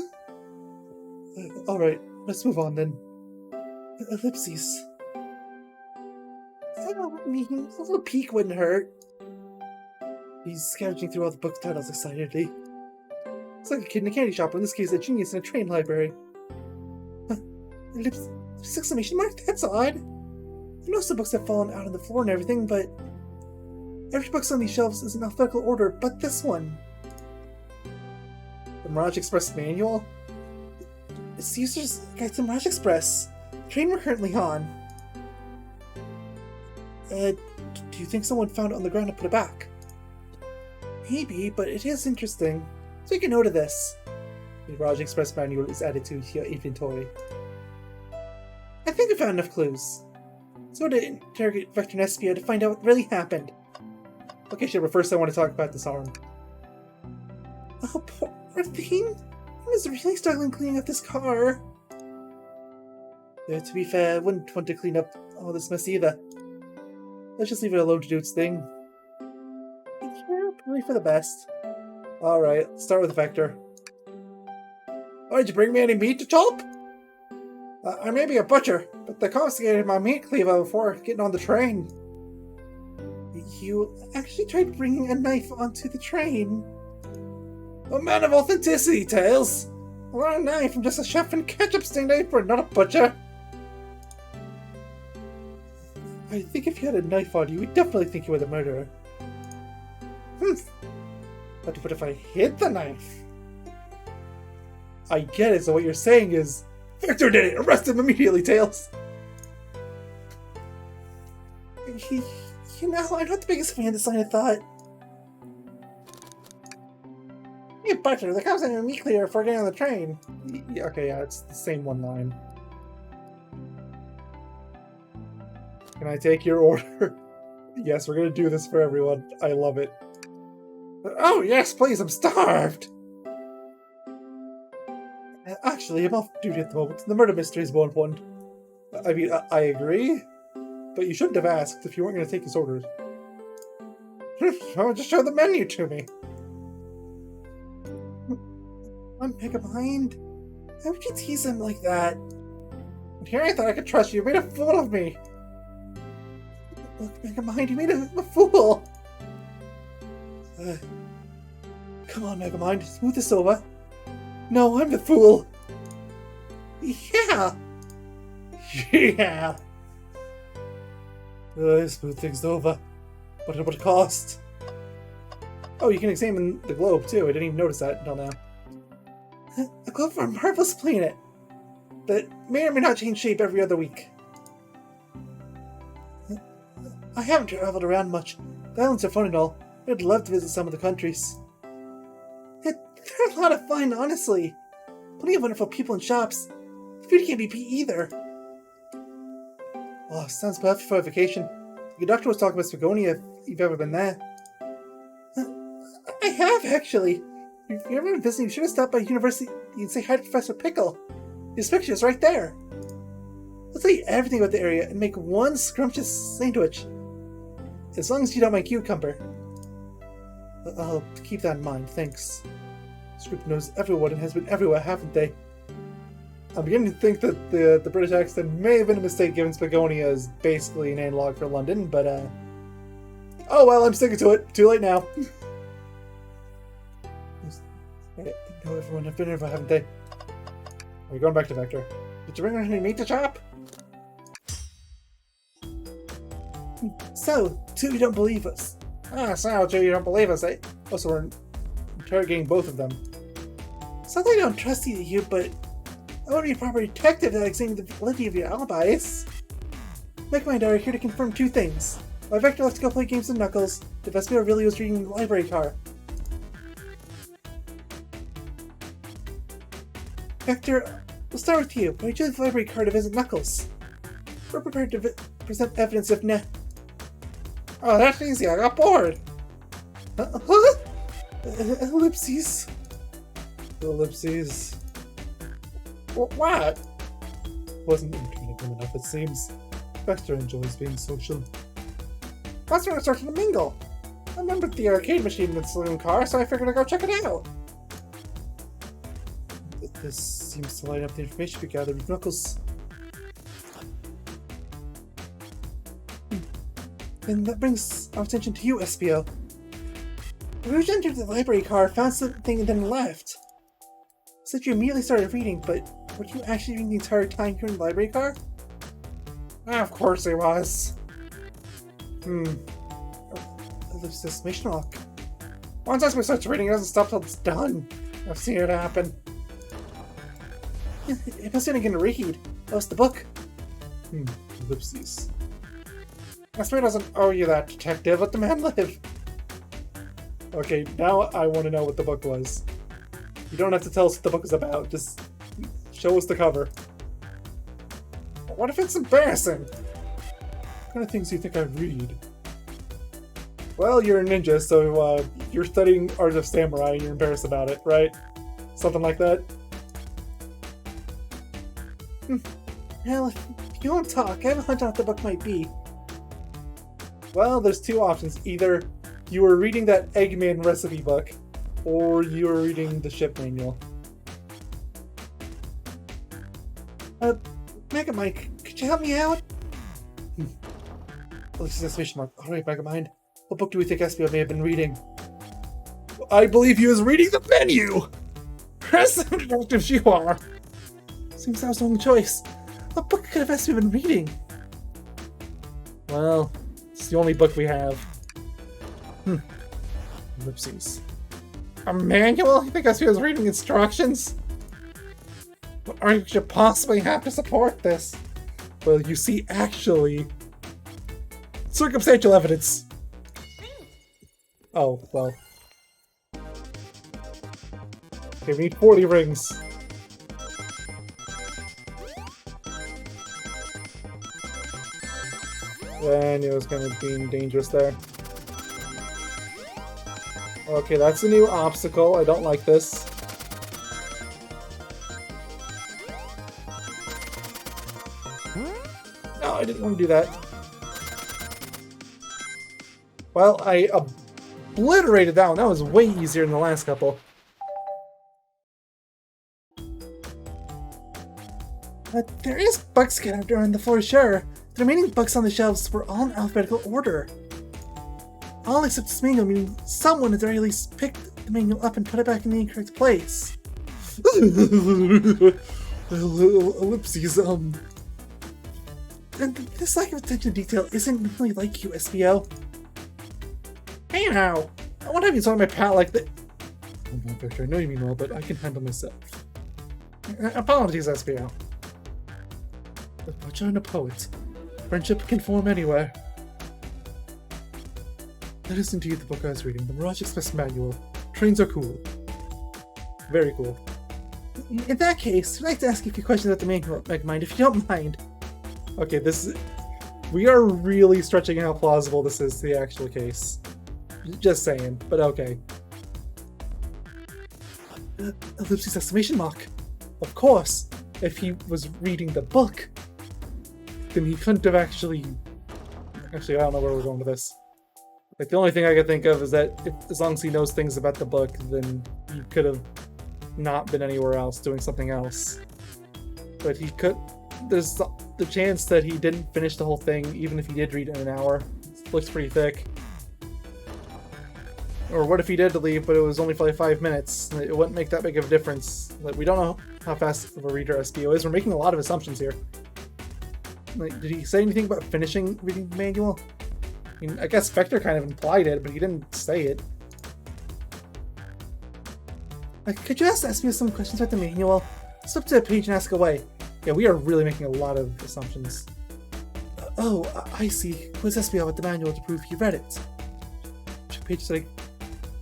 Alright, let's move on then. Ellipses. I mean, a little peek wouldn't hurt. He's scavenging through all the book titles excitedly. It's like a kid in a candy shop, or in this case, a genius in a train library. Exclamation mark? That's odd. I know some books have fallen out on the floor and everything, but every book's on these shelves is in alphabetical order, but this one. The Mirage Express manual? It's the user's guide to Mirage Express. The train we're currently on. Do you think someone found it on the ground and put it back? Maybe, but it is interesting. So make a note of this. The Mirage Express manual is added to your inventory. I think I found enough clues. So to interrogate Vector and Espio to find out what really happened. Okay, sure, but first I want to talk about this arm. Oh, poor thing. I was really struggling cleaning up this car. To be fair, I wouldn't want to clean up all this mess either. Let's just leave it alone to do its thing. Yeah, probably for the best. Alright, let's start with Vector. Oh, did you bring me any meat to chop? I may be a butcher, but they confiscated my meat cleaver before getting on the train. You actually tried bringing a knife onto the train? A man of authenticity, Tails! I want a knife, I'm just a chef in ketchup-stained apron, not a butcher! I think if you had a knife on you, we'd definitely think you were the murderer. But if I hid the knife? I get it, so what you're saying is... Vector did it! Arrest him immediately, Tails! You know, I'm not the biggest fan of this line of thought. Hey, butcher, the cops had a meat cleaver before getting on the train. Okay, yeah, it's the same one line. Can I take your order? Yes, we're gonna do this for everyone. I love it. Oh, yes, please, I'm starved! Actually, I'm off duty at the moment. The murder mystery is more important. I mean, I agree, but you shouldn't have asked if you weren't going to take his orders. Just show the menu to me. I'm Megamind. Why would you tease him like that? And here I thought I could trust you. You made a fool of me. Look, Megamind, you made a fool. Come on, Megamind, smooth this over. No, I'm the fool. Yeah. Yeah. Smooth things over. But at what cost? Oh, you can examine the globe too. I didn't even notice that until now. A globe for a marvelous planet that may or may not change shape every other week. I haven't traveled around much. The islands are fun and all. I'd love to visit some of the countries. They're a lot of fun, honestly. Plenty of wonderful people and shops. The food can't be beat either. Oh, sounds perfect for a vacation. Your doctor was talking about Spagonia if you've ever been there. I have, actually. If you've ever been visiting, you should have stopped by university and say hi to Professor Pickle. His picture's right there. I'll tell you everything about the area and make one scrumptious sandwich. As long as you don't mind cucumber. I'll keep that in mind, thanks. This group knows everyone and has been everywhere, haven't they? I'm beginning to think that the British accent may have been a mistake, given Spagonia is basically an analog for London, but oh well, I'm sticking to it. Too late now. Know everyone have dinner, haven't they? We're going back to Vector. Did you bring any meat to chop? So, two of you don't believe us. So two of you don't believe us. I also were interrogating both of them. It's not that I don't trust either of you, but I want to be a proper detective that examines the validity of your alibis. Megamind and I are here to confirm two things. Why Vector left to go play games with Knuckles, if Espio really was reading the library car. Vector, we'll start with you. Why did you leave the library car to visit Knuckles? We're prepared to present evidence if ne- Oh, that's easy. I got bored. Huh? Ellipses. Ellipses. What? Wasn't entertaining him enough, it seems. Vector enjoys being social. That's when I started to mingle. I remembered the arcade machine in the saloon car, so I figured I'd go check it out. This seems to line up the information we gathered with Knuckles. And that brings our attention to you, Espio. We entered the library car, found something, and then left. Said you immediately started reading, but were you actually reading the entire time here in the library car? Of course I was. There's this mission lock. Once Espio starts reading, it doesn't stop till it's done. I've seen it happen. It must have been gonna read. That was the book. Ellipses. Espio doesn't owe you that, detective. Let the man live. Okay, now I want to know what the book was. You don't have to tell us what the book is about. Just show us the cover. What if it's embarrassing? What kind of things do you think I read? Well, you're a ninja, so you're studying Art of Samurai and you're embarrassed about it, right? Something like that? Well, if you want to talk, I have a hunch on what the book might be. Well, there's two options. Either you were reading that Eggman recipe book, or you were reading the ship manual. Megamind, could you help me out? This is a suspicion mark. Alright, Megamind. What book do we think Espio may have been reading? I believe he was reading the menu! As you are! Seems that was the only choice. What book could have Espio been reading? Well, it's the only book we have. Ellipses. A manual? You think Espio was reading instructions? What argument could you possibly have to support this? Well, you see, actually... circumstantial evidence! Oh, well. Okay, we need 40 rings. Then it was kind of being dangerous there. Okay, that's a new obstacle. I don't like this. No, I didn't want to do that. Well, I obliterated that one. That was way easier than the last couple. But there is bugs scattered around the floor, sure. The remaining books on the shelves were all in alphabetical order. All except this manual, meaning someone at the very least picked the manual up and put it back in the incorrect place. Ellipses, And this lack of attention to detail isn't really like you, Espio. Hey now! I won't have you talk to my pal like that. Oh no, Victor, I know you mean well, but I can handle myself. Apologies, Espio. But watch out, a poet. Friendship can form anywhere. That is indeed the book I was reading, the Mirage Express Manual. Trains are cool. Very cool. In that case, I'd like to ask you a few questions about the manual, Megamind, if you don't mind. Okay, this is... we are really stretching how plausible this is to the actual case. Just saying, but okay. Ellipses exclamation mark. Of course, if he was reading the book, then he couldn't have actually... Actually, I don't know where we're going with this. Like, the only thing I could think of is that as long as he knows things about the book, then he could have not been anywhere else doing something else. But he could... There's the chance that he didn't finish the whole thing, even if he did read it in an hour. It looks pretty thick. Or what if he did leave, but it was only for like 5 minutes? It wouldn't make that big of a difference. Like, we don't know how fast of a reader Espio is. We're making a lot of assumptions here. Like, did he say anything about finishing reading the manual? I mean, I guess Vector kind of implied it, but he didn't say it. Like, could you ask Espio some questions about the manual? Slip to a page and ask away. Yeah, we are really making a lot of assumptions. Oh, I see. Quiz Espio about the manual to prove he read it. Page like,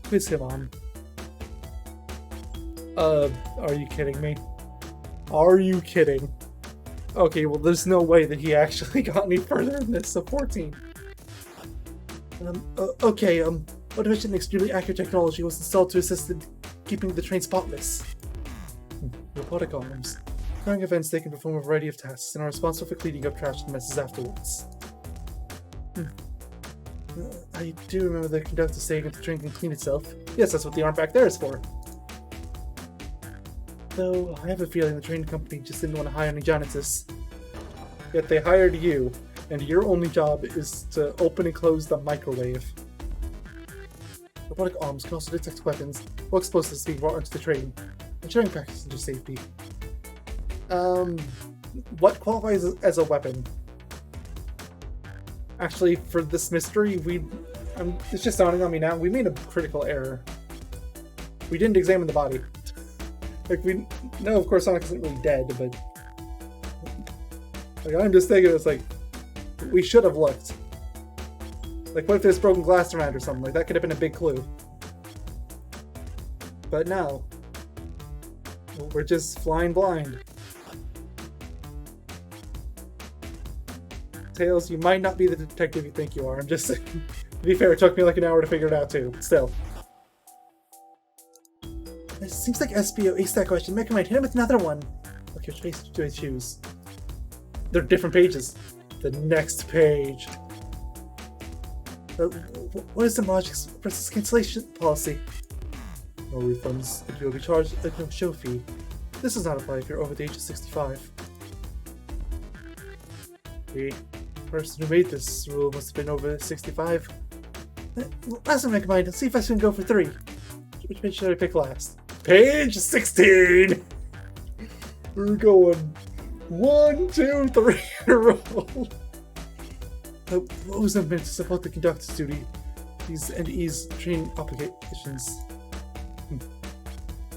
quiz him on. Are you kidding me? Are you kidding? Okay, well, there's no way that he actually got any further in this, so 14. Okay, what if an extremely accurate technology was installed to assist in keeping the train spotless? Robotic arms. During events, they can perform a variety of tasks and are responsible for cleaning up trash and messes afterwards. I do remember the conductor saying that the train can clean itself. Yes, that's what the arm back there is for. Though, I have a feeling the train company just didn't want to hire any janitors. Yet they hired you, and your only job is to open and close the microwave. Robotic arms can also detect weapons or explosives being brought onto the train, ensuring passenger safety. What qualifies as a weapon? Actually, for this mystery, it's just dawning on me now, we made a critical error. We didn't examine the body. Like, we know, of course, Sonic isn't really dead, but... Like, I'm just thinking, it's like, we should have looked. Like, what if there's broken glass around or something? Like, that could have been a big clue. But no. We're just flying blind. Tails, you might not be the detective you think you are. I'm just saying. To be fair, it took me like an hour to figure it out too. Still. It seems like Espio aced that question. Make a mind, hit him with another one. Okay, which page do I choose? They're different pages. The next page. What is the logic versus cancellation policy? No refunds. If you will be charged a no show fee. This does not apply if you're over the age of 65. The person who made this rule must have been over 65. Last time I combined, let's see if I can go for 3. Which page should I pick last? Page 16! We're going 1, 2, 3 in a row. What was I meant to support the conductor's duty? These NE's training obligations.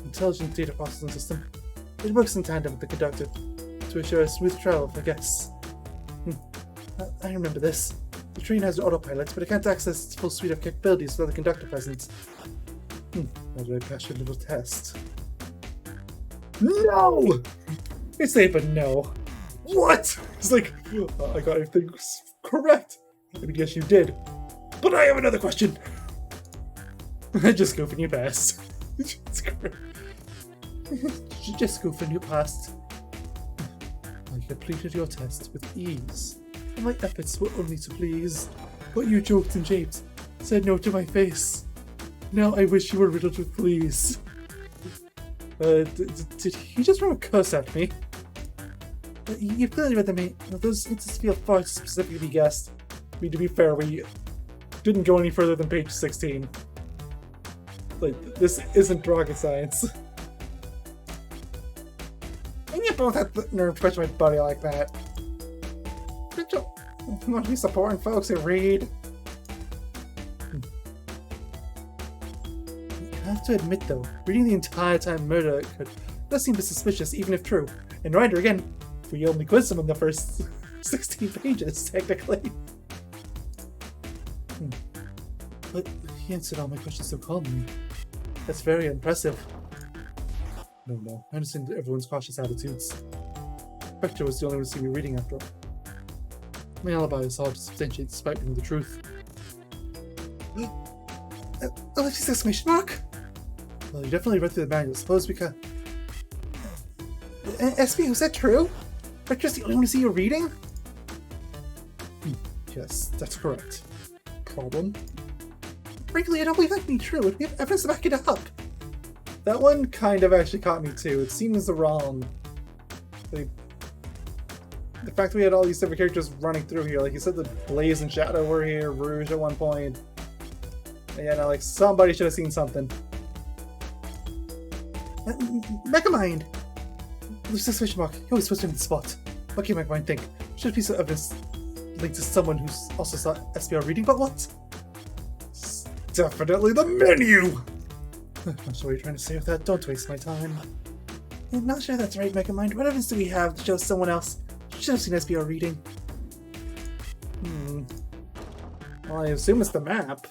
Intelligent data processing system. It works in tandem with the conductor to assure a smooth travel for guests. I remember this. The train has an autopilot, but it can't access its full suite of capabilities without the conductor present. How do I pass your little test? No! I say, but no. What? It's like, I got everything correct. I mean, yes, you did. But I have another question. Just goof and you passed. Just goof and you passed. I completed your test with ease. My efforts were only to please, but you joked and japed, said no to my face. Now I wish you were riddled with fleas. Did he just throw a curse at me? You clearly read the main. Those instances feel far too specific to be guessed. I mean, to be fair, we didn't go any further than page 16. Like, this isn't rocket science. And you both have the nerve to touch my buddy like that. You want to be supporting folks who read. I have to admit though, reading the entire time murder does seem suspicious, even if true. And Ryder, again, we only quizzed him in the first 16 pages, technically. But he answered all my questions so calmly. That's very impressive. No, I understand everyone's cautious attitudes. Vector was the only one to see me reading after all. My alibi is hard to substantiate despite being the truth. Alexis exclamation mark? Well, you definitely read through the manual. Suppose we can. Espio, is that true? Vector's the only one to see you reading? Yes, that's correct. Problem? Frankly, I don't believe that to be true. We have evidence to back it up. That one kind of actually caught me too. It seems wrong. Like, the fact that we had all these different characters running through here, like you said, the Blaze and Shadow were here, Rouge at one point. And yeah, no, like somebody should have seen something. Megamind! There's this question mark. He always puts me in the spot. What can Megamind think? Should a piece of evidence linked to someone who's also saw Espio reading, but what? It's definitely the menu! I'm not sure what you're trying to say with that. Don't waste my time. I'm not sure that's right, Megamind. What evidence do we have to show someone else should have seen Espio reading? Well, I assume it's the map.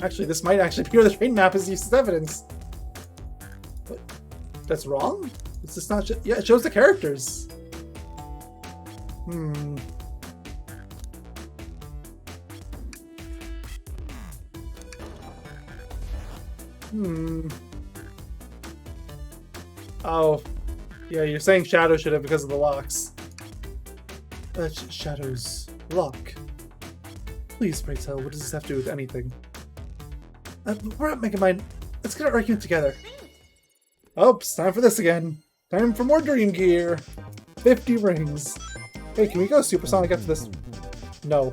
Actually, this might actually be where the train map is used as evidence. But that's wrong? It's just not. Yeah, it shows the characters. Oh, yeah, you're saying Shadow should have because of the locks. Shadow's lock. Please, pray tell, what does this have to do with anything? We're up, Megamind. Let's get our argument together. Oh, it's time for this again. Time for more Dream Gear. 50 rings. Hey, can we go supersonic after this? No.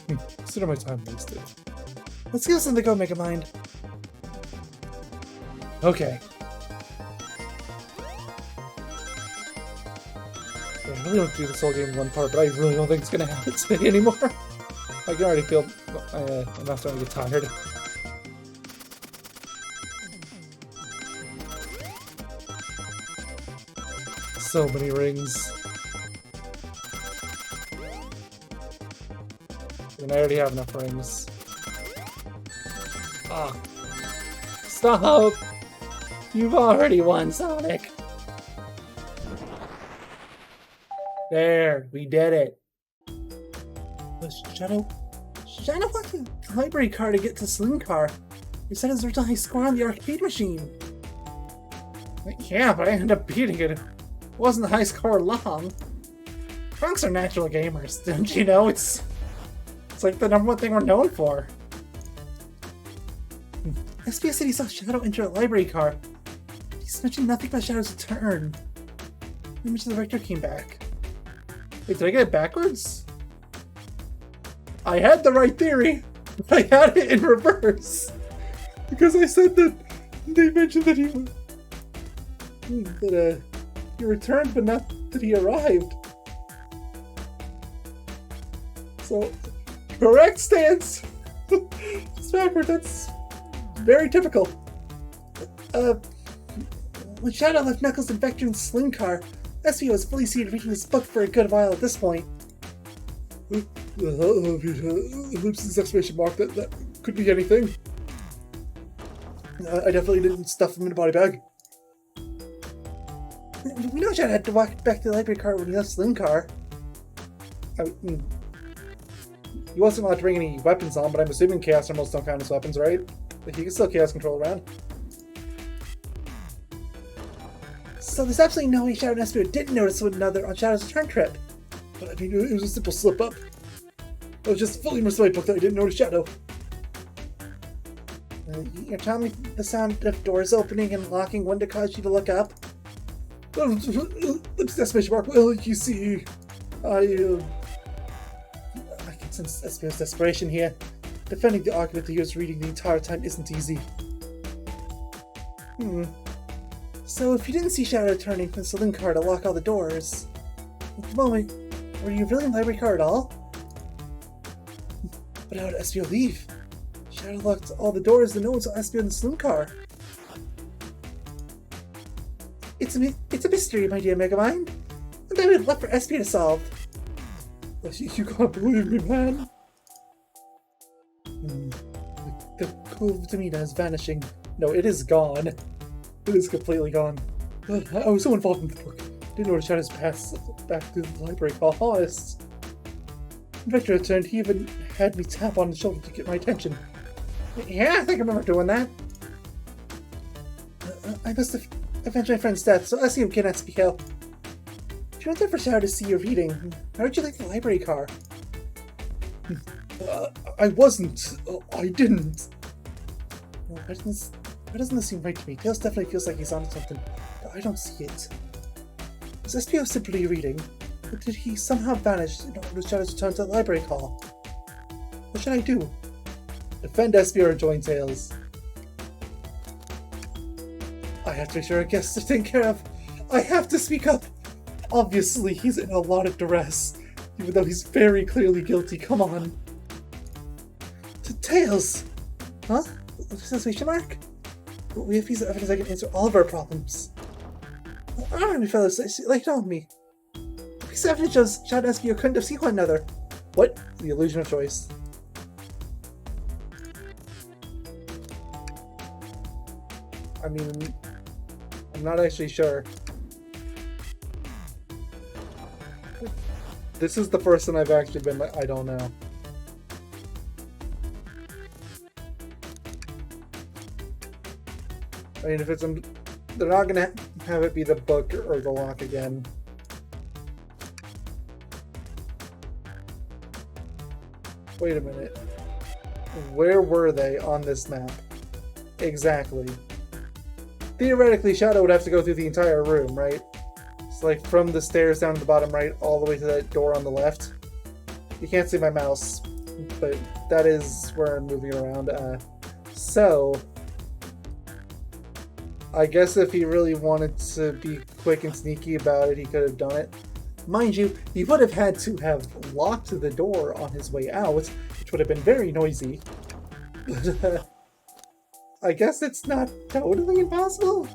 Consider my time wasted. Let's give something to go, Megamind. Okay. I really want to do this whole game in one part, but I really don't think it's going to happen today anymore. I can already feel I'm not starting to get tired. So many rings. And I already have enough rings. Ah. Stop! You've already won, Sonic! There, we did it. Shadow wanted the library car to get to Slim Car. He said his original high score on the arcade machine. Yeah, but I ended up beating it. It wasn't the high score long. Punks are natural gamers, don't you know? It's like the #1 thing we're known for. Espio said he saw Shadow enter a library car. He's mentioned nothing about Shadow's return. He mentioned the rector came back. Wait, did I get it backwards? I had the right theory, but I had it in reverse. Because I said that they mentioned that he returned, but not that he arrived. So, correct stance. It's backward. That's very typical. When Shadow left Knuckles and Vector in the Sling Car, Espio was fully seated reading this book for a good while at this point. This exclamation mark. That could be anything. I definitely didn't stuff him in a body bag. We know Shadow had to walk back to the library car when he left Sling Car. He wasn't allowed to bring any weapons on, but I'm assuming Chaos Emeralds don't count as weapons, right? But he can still Chaos Control around. So there's absolutely no way Shadow and Espio didn't notice one another on Shadow's return trip. But I mean, it was a simple slip-up. I was just fully immersed in my book that I didn't notice Shadow. You're telling me the sound of doors opening and locking wouldn't cause you to look up? Exclamation mark. Well, you see, I can sense Espio's desperation here. Defending the argument that he was reading the entire time isn't easy. So if you didn't see Shadow returning from the saloon car to lock all the doors, at the moment, were you really in the library car at all? But how did Espio leave? Shadow locked all the doors and no one saw Espio in the saloon car. It's a mystery, my dear Megamind. And then we've left for Espio to solve. You can't believe me, man. The cool demeanor is vanishing. No, it is gone. It is completely gone. I was so involved in the book. Didn't notice Shadow's pass back to the library hall. Honest. When Vector returned, he even had me tap on the shoulder to get my attention. Yeah, I think I remember doing that. I must have avenged my friend's death, so Espio cannot speak out. If you went there for Shadow to see your reading, how did you like the library car? I wasn't. I didn't. Well, why doesn't this seem right to me? Tails definitely feels like he's onto something, but I don't see it. Was Espio simply reading? Or did he somehow vanish in order for Shadow's return to the library hall? What should I do? Defend Espio or join Tails? I have to make sure our guests are taken care of. I have to speak up! Obviously, he's in a lot of duress, even though he's very clearly guilty. Come on. To Tails! Huh? Exclamation mark? But we have piece of evidence that can answer all of our problems. Alright, fellas, lay it on me. The piece of evidence shows Shadow and Espio couldn't have seen one another. What? The illusion of choice. I mean, I'm not actually sure. This is the first time I've actually been like, I don't know. I mean, if it's they're not gonna have it be the book or the lock again. Wait a minute. Where were they on this map? Exactly. Theoretically, Shadow would have to go through the entire room, right? It's like from the stairs down to the bottom right, all the way to that door on the left. You can't see my mouse, but that is where I'm moving around. So, I guess if he really wanted to be quick and sneaky about it, he could have done it. Mind you, he would have had to have locked the door on his way out, which would have been very noisy. But, I guess it's not totally impossible.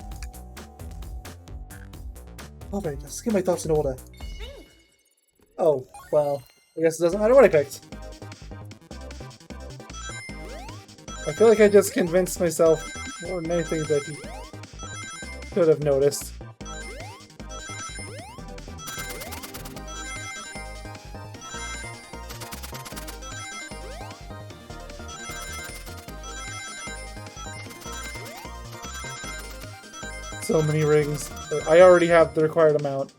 Alright, let's get my thoughts in order. Oh, well, I guess it doesn't matter what I picked. I feel like I just convinced myself more than anything that he could have noticed. So many rings. I already have the required amount.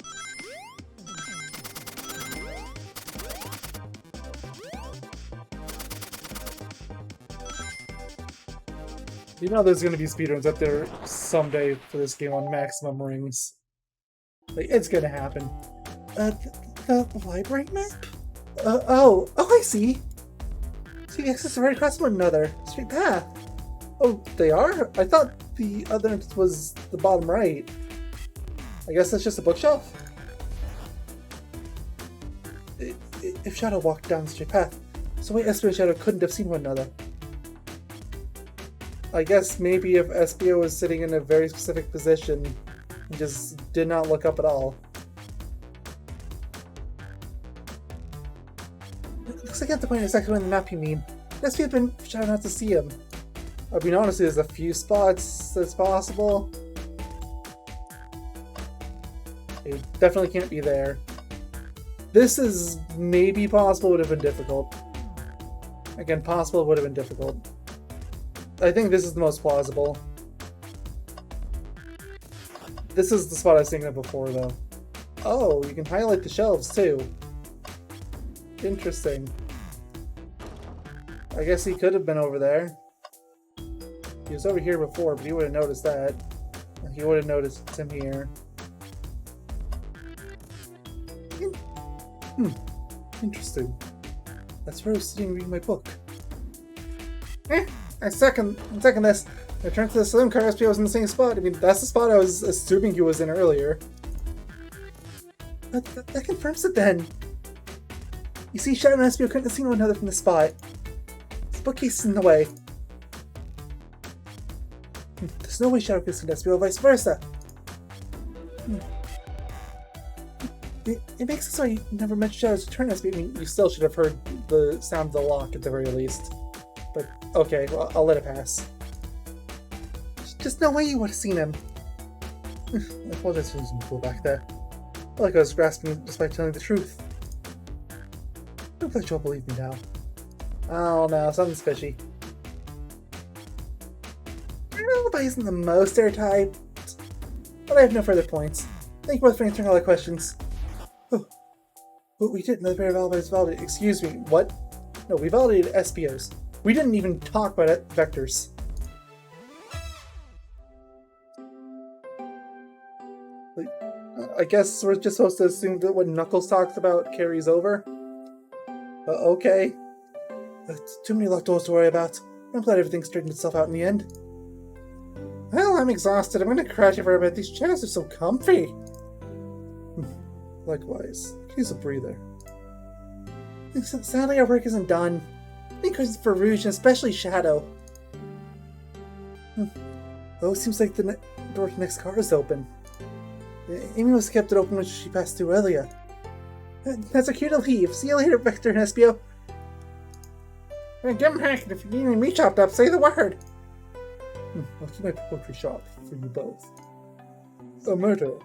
You know there's gonna be speedruns up there someday for this game on maximum rings. Like, it's gonna happen. The library map? Oh, I see! See, the exits are right across one another. Straight path. Oh, they are? I thought the other entrance was the bottom right. I guess that's just a bookshelf? If Shadow walked down the straight path, so why Espio and Shadow couldn't have seen one another? I guess maybe if Espio was sitting in a very specific position and just did not look up at all. It looks like I have to point exactly on the map you mean. Espio had been Shadow not to see him. I mean, honestly, there's a few spots that's possible. It definitely can't be there. This is maybe possible, would have been difficult. Again, possible would have been difficult. I think this is the most plausible. This is the spot I was thinking of before, though. Oh, you can highlight the shelves, too. Interesting. I guess he could have been over there. He was over here before, but he would have noticed that. He would have noticed him here. Interesting. That's where I was sitting reading my book. I second this. I turned to the saloon car, Espio was in the same spot. I mean, that's the spot I was assuming he was in earlier. But that confirms it then. You see, Shadow and Espio couldn't have seen one another from the spot. This bookcase is in the way. There's no way Shadow could have seen Espio, or vice versa. It makes sense why you never mentioned Shadow's return, Espio. I mean, you still should have heard the sound of the lock at the very least. But, okay, well, I'll let it pass. Just no way you would have seen him. I apologize for losing cool back there. I felt like I was grasping despite telling the truth. I'm glad you'll believe me now. Oh no, something's fishy. Alibi isn't the most airtight, but I have no further points. Thank you both for answering all the questions. Oh, we didn't know the pair of alibis validated. Excuse me, what? No, we validated Espio's. We didn't even talk about it, vectors. Like, I guess we're just supposed to assume that what Knuckles talks about carries over? Okay. Too many leftovers to worry about. I'm glad everything straightened itself out in the end. Well, I'm exhausted. I'm gonna crash for a bit. These chairs are so comfy. Likewise. Use a breather. Sadly, our work isn't done. I think it's for Rouge and especially Shadow. Oh, it seems like the door to the next car is open. Amy must have kept it open when she passed through earlier. That's a cue to leave. See you later, Victor and Espio. Give him a hack. If you need me chopped up, say the word. I'll keep my poetry shop for you both. A murder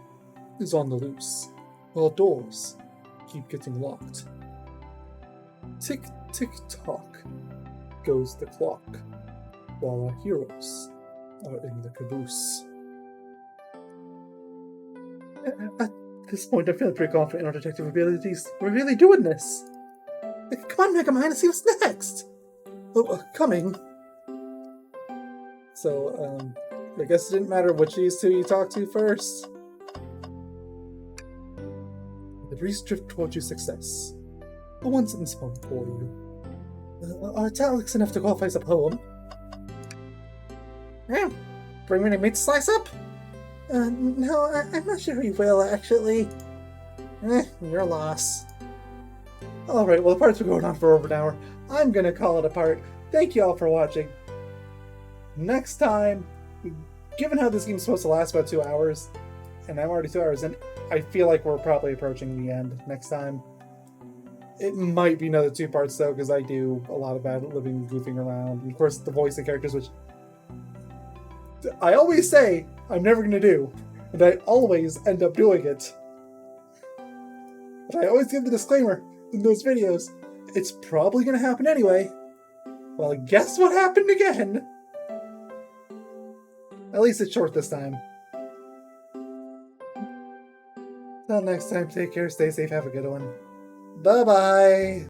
is on the loose, while doors keep getting locked. Tick, tick, tock goes the clock, while our heroes are in the caboose. At this point, I'm feeling pretty confident in our detective abilities. We're really doing this. Come on, Megamind, and see what's next. Oh, coming. So, I guess it didn't matter which of these two you talked to first. The breeze drift towards your success. A one-sentence poem for you. Are italics enough to qualify as a poem? Yeah. Bring me a meat slice up? No, I'm not sure we will, actually. Your loss. Alright, well, the part's been going on for over an hour. I'm gonna call it a part. Thank you all for watching. Next time, given how this game's supposed to last about 2 hours, and I'm already 2 hours in, I feel like we're probably approaching the end next time. It might be another 2 parts though, because I do a lot of ad-libbing, goofing around, and of course the voicing characters, which I always say I'm never going to do, and I always end up doing it. But I always give the disclaimer in those videos, it's probably going to happen anyway. Well, guess what happened again? At least it's short this time. Till next time, take care, stay safe, have a good one. Bye-bye!